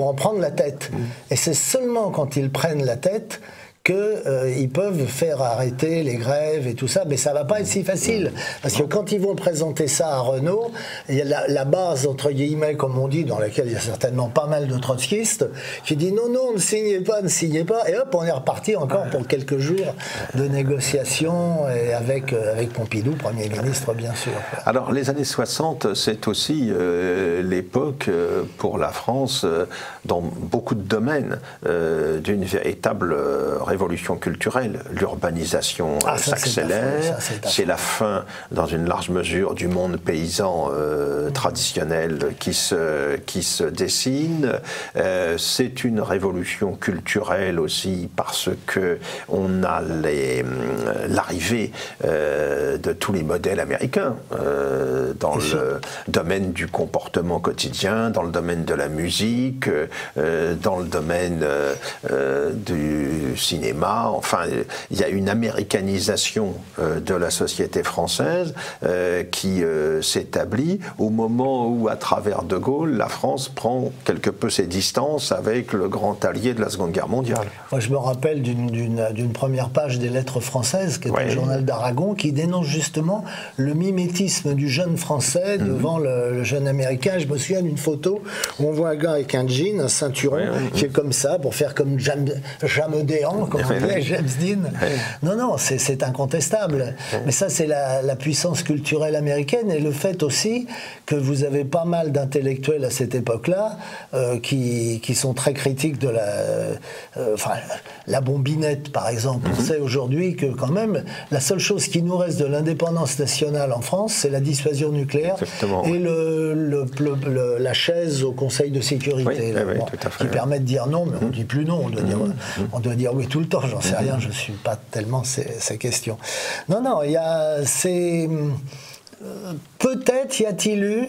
Speaker 3: en prendre la tête. Et c'est seulement quand ils prennent la tête qu'ils peuvent faire arrêter les grèves et tout ça, mais ça va pas être si facile. Parce que quand ils vont présenter ça à Renault, il y a la base, entre guillemets, comme on dit, dans laquelle il y a certainement pas mal de trotskistes, qui dit non, ne signez pas, et hop, on est reparti encore pour quelques jours de négociations, et avec Pompidou, Premier ministre, bien sûr.
Speaker 1: Alors, les années 60, c'est aussi l'époque pour la France, dans beaucoup de domaines, d'une véritable révolution culturelle. L'urbanisation s'accélère, c'est la fin, dans une large mesure, du monde paysan traditionnel qui se dessine. C'est une révolution culturelle aussi parce que on a l'arrivée de tous les modèles américains dans le domaine du comportement quotidien, dans le domaine de la musique, dans le domaine du cinéma. Enfin, il y a une américanisation de la société française qui s'établit au moment où, à travers De Gaulle, la France prend quelque peu ses distances avec le grand allié de la Seconde Guerre mondiale.
Speaker 3: Moi, je me rappelle d'une première page des Lettres françaises, qui est le journal d'Aragon, qui dénonce justement le mimétisme du jeune français devant le jeune américain. Je me souviens d'une photo où on voit un gars avec un jean, un ceinturon, qui est comme ça, pour faire comme Jamedéan, comme on dit, James Dean. Non, c'est incontestable. Mais ça, c'est la puissance culturelle américaine et le fait aussi que vous avez pas mal d'intellectuels à cette époque-là qui sont très critiques de la bombinette, par exemple. On sait aujourd'hui que quand même, la seule chose qui nous reste de l'indépendance nationale en France, c'est la dissuasion nucléaire et la chaise au Conseil de sécurité, qui permet de dire non, mais on ne dit plus non. On doit dire oui. Tous le temps, j'en sais rien, je ne suis pas tellement ces questions. Non, peut-être y a-t-il eu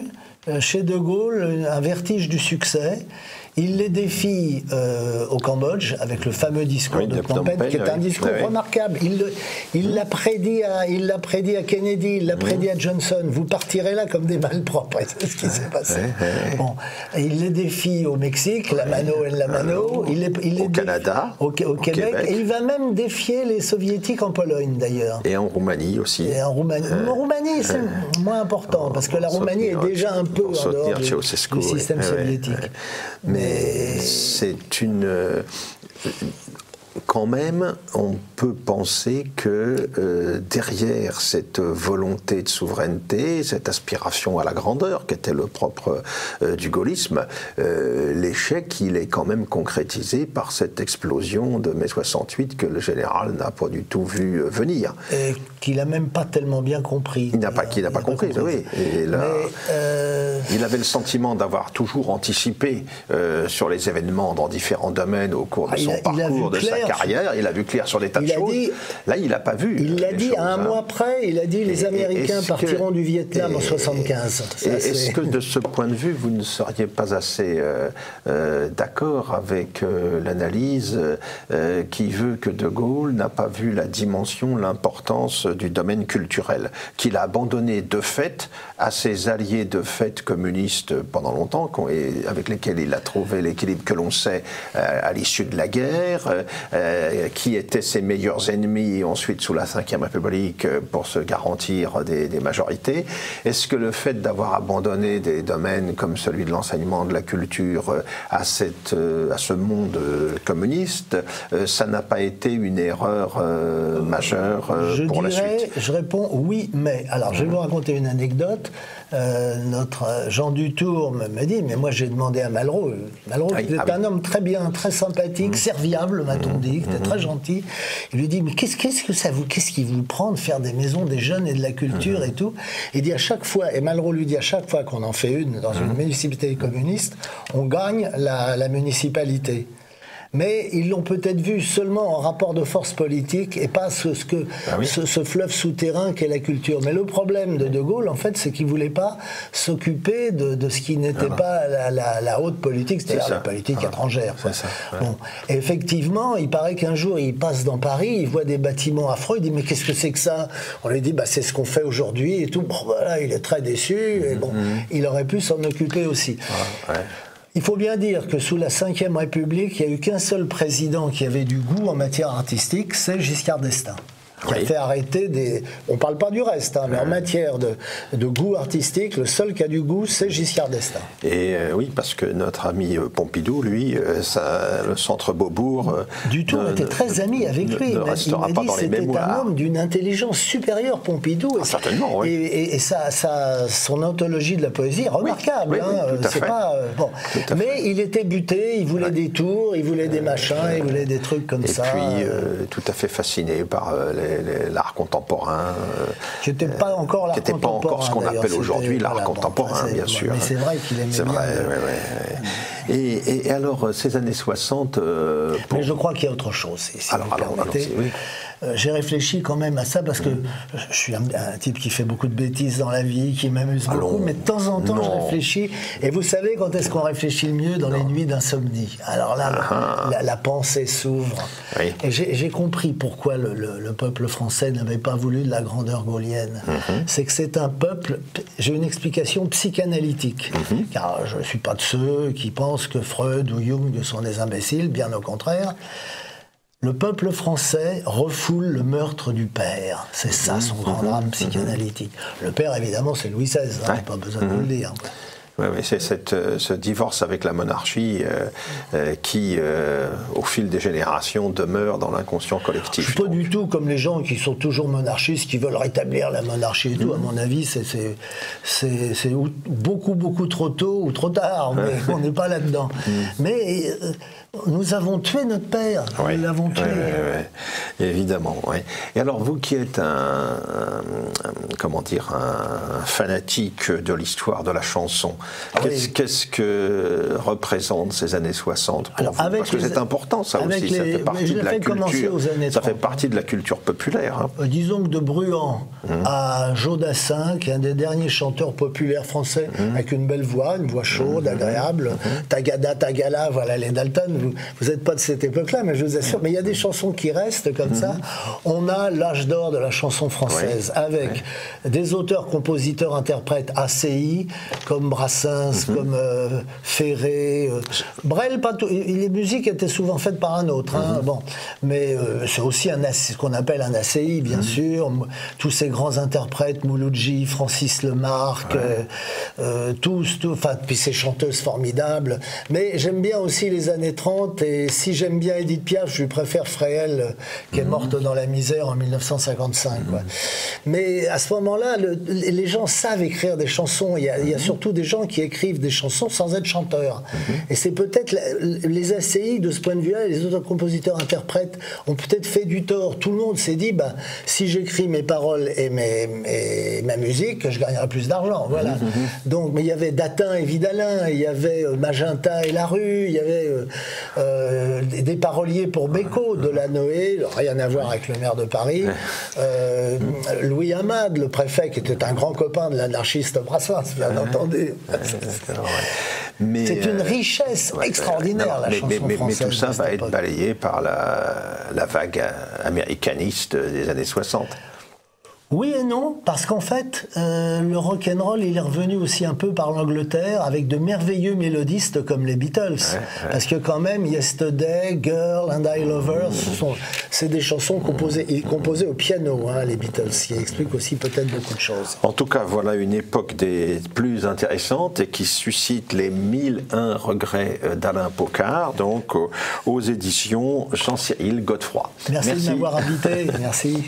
Speaker 3: chez De Gaulle un vertige du succès. Il les défie au Cambodge avec le fameux discours de Phnom Penh, qui est un discours remarquable. Il l'a prédit à Kennedy, il l'a prédit à Johnson. Vous partirez là comme des malpropres. C'est ce qui s'est passé. Bon, il les défie au Mexique, la mano en la mano.
Speaker 1: Au Canada,
Speaker 3: au Québec. Et il va même défier les Soviétiques en Pologne, d'ailleurs.
Speaker 1: Et en Roumanie aussi.
Speaker 3: Et en Roumanie. En Roumanie, c'est moins important, parce que la Roumanie est déjà un peu en dehors du système soviétique.
Speaker 1: Mais c'est une... Quand même, on peut penser que derrière cette volonté de souveraineté, cette aspiration à la grandeur, qui était le propre du gaullisme, l'échec, il est quand même concrétisé par cette explosion de mai 68 que le général n'a pas du tout vu venir.
Speaker 3: Et qu'il n'a même pas tellement bien compris.
Speaker 1: Qu'il n'a pas compris, oui. Et là, il avait le sentiment d'avoir toujours anticipé sur les événements dans différents domaines au cours de son parcours, de sa carrière. Il a vu clair sur des tas de choses. Là, il n'a pas vu.
Speaker 3: Il l'a dit à un mois près, il a dit les Américains partiront du Vietnam en 75.
Speaker 1: Est-ce que de ce point de vue, vous ne seriez pas assez d'accord avec l'analyse qui veut que De Gaulle n'a pas vu la dimension, l'importance du domaine culturel, qu'il a abandonné de fait à ses alliés de fait communistes pendant longtemps, et avec lesquels il a trouvé l'équilibre que l'on sait à l'issue de la guerre, qui étaient ses meilleurs ennemis ensuite sous la Ve République pour se garantir des majorités. Est-ce que le fait d'avoir abandonné des domaines comme celui de l'enseignement, de la culture à ce monde communiste, ça n'a pas été une erreur majeure pour la suite?
Speaker 3: Je réponds oui, mais. Alors, je vais vous raconter une anecdote. Notre Jean Dutour me dit, mais moi j'ai demandé à Malraux, qui est un homme très bien, très sympathique, serviable, m'a-t-on dit, qui était très gentil. Il lui dit, mais qu'est-ce qui vous prend de faire des maisons des jeunes et de la culture et tout? Il dit à chaque fois, et Malraux lui dit à chaque fois qu'on en fait une dans une municipalité communiste, on gagne la municipalité. Mais ils l'ont peut-être vu seulement en rapport de force politique et pas ce fleuve souterrain qu'est la culture. Mais le problème de Gaulle, en fait, c'est qu'il ne voulait pas s'occuper de ce qui n'était pas la haute politique, c'est-à-dire la politique étrangère. Bon. Et effectivement, il paraît qu'un jour, il passe dans Paris, il voit des bâtiments affreux, il dit « Mais qu'est-ce que c'est que ça ?» On lui dit « C'est ce qu'on fait aujourd'hui et tout. » Bon, voilà, il est très déçu et bon, il aurait pu s'en occuper aussi. Il faut bien dire que sous la Ve République, il n'y a eu qu'un seul président qui avait du goût en matière artistique, c'est Giscard d'Estaing. Qui a fait arrêter des... On ne parle pas du reste, mais en matière de goût artistique, le seul qui a du goût, c'est Giscard d'Estaing.
Speaker 1: Et oui, parce que notre ami Pompidou, lui, le centre Beaubourg...
Speaker 3: Dutour était très ami avec lui. Il m'a dit que c'était un homme d'une intelligence supérieure, Pompidou.
Speaker 1: Certainement, oui.
Speaker 3: Et son anthologie de la poésie est remarquable. Mais il était buté, il voulait des tours, il voulait des machins, il voulait des trucs comme ça.
Speaker 1: Et puis, tout à fait fasciné par l'art contemporain,
Speaker 3: qui n'était pas encore l'art contemporain.
Speaker 1: Qui n'était pas encore ce qu'on appelle aujourd'hui l'art contemporain, bien sûr.
Speaker 3: Mais c'est vrai qu'il aimait bien.
Speaker 1: Et alors, ces années 60...
Speaker 3: Mais je crois qu'il y a autre chose, si vous permettez. J'ai réfléchi quand même à ça parce que je suis un type qui fait beaucoup de bêtises dans la vie, qui m'amuse beaucoup, mais de temps en temps je réfléchis. Et vous savez quand est-ce qu'on réfléchit le mieux? Dans les nuits d'insomnie. Alors là, la pensée s'ouvre. Oui. Et j'ai compris pourquoi le peuple français n'avait pas voulu de la grandeur gaulienne. C'est que c'est un peuple, j'ai une explication psychanalytique. Car je ne suis pas de ceux qui pensent que Freud ou Jung sont des imbéciles, bien au contraire. Le peuple français refoule le meurtre du père. C'est ça son grand drame psychanalytique. Le père, évidemment, c'est Louis XVI, hein, pas besoin de vous le dire.
Speaker 1: Oui, c'est ce divorce avec la monarchie qui, au fil des générations, demeure dans l'inconscient collectif.
Speaker 3: Je suis pas du tout comme les gens qui sont toujours monarchistes, qui veulent rétablir la monarchie et tout. À mon avis, c'est beaucoup trop tôt ou trop tard, mais on n'est pas là-dedans. Mais nous avons tué notre père, nous l'avons tué.
Speaker 1: Évidemment, oui. Et alors, vous qui êtes un fanatique de l'histoire de la chanson, Qu'est-ce que représentent ces années 60 pour vous? Parce que c'est important, ça aussi, ça fait partie de la culture. Ça fait partie de la culture populaire. Hein.
Speaker 3: Disons que de Bruant à Jodassin, qui est un des derniers chanteurs populaires français, avec une belle voix, une voix chaude, agréable, Tagada, Tagala, voilà les Dalton, vous n'êtes pas de cette époque-là, mais je vous assure, mais il y a des chansons qui restent comme ça. On a l'âge d'or de la chanson française, avec des auteurs, compositeurs, interprètes ACI, comme Brassens, comme Ferré, Brel, pas tout, les musiques étaient souvent faites par un autre, hein, bon, mais c'est aussi ce qu'on appelle un ACI, bien sûr, tous ces grands interprètes, Mouloudji, Francis Lemarque, enfin, puis ces chanteuses formidables, mais j'aime bien aussi les années 30, et si j'aime bien Edith Piaf, je lui préfère Fréhel, qui est morte dans la misère en 1955. Quoi. Mais à ce moment-là, les gens savent écrire des chansons. Il y a surtout des gens qui écrivent des chansons sans être chanteurs. Et c'est peut-être les ACI, de ce point de vue-là, les autres compositeurs, interprètes, ont peut-être fait du tort. Tout le monde s'est dit, si j'écris mes paroles et ma musique, je gagnerai plus d'argent. Voilà. Donc, mais il y avait Datin et Vidalin, il y avait Magenta et Larue, il y avait des paroliers pour Beko, Delanoë, rien à voir avec le maire de Paris, Louis Hamad, le préfet, qui était un grand copain de l'anarchiste Brassens, bien entendu. C'est une richesse extraordinaire, la chanson française.
Speaker 1: Mais tout ça va être balayé par la vague américaniste des années 60.
Speaker 3: Oui et non, parce qu'en fait, le rock'n'roll, il est revenu aussi un peu par l'Angleterre avec de merveilleux mélodistes comme les Beatles. Parce que quand même, Yesterday, Girl and I Love Her, c'est des chansons composées au piano, hein, les Beatles, ce qui explique aussi peut-être beaucoup de choses.
Speaker 1: En tout cas, voilà une époque des plus intéressantes et qui suscite les 1001 regrets d'Alain Pocard, donc aux éditions Jean-Cyril Godefroy.
Speaker 3: Merci de m'avoir invité, merci.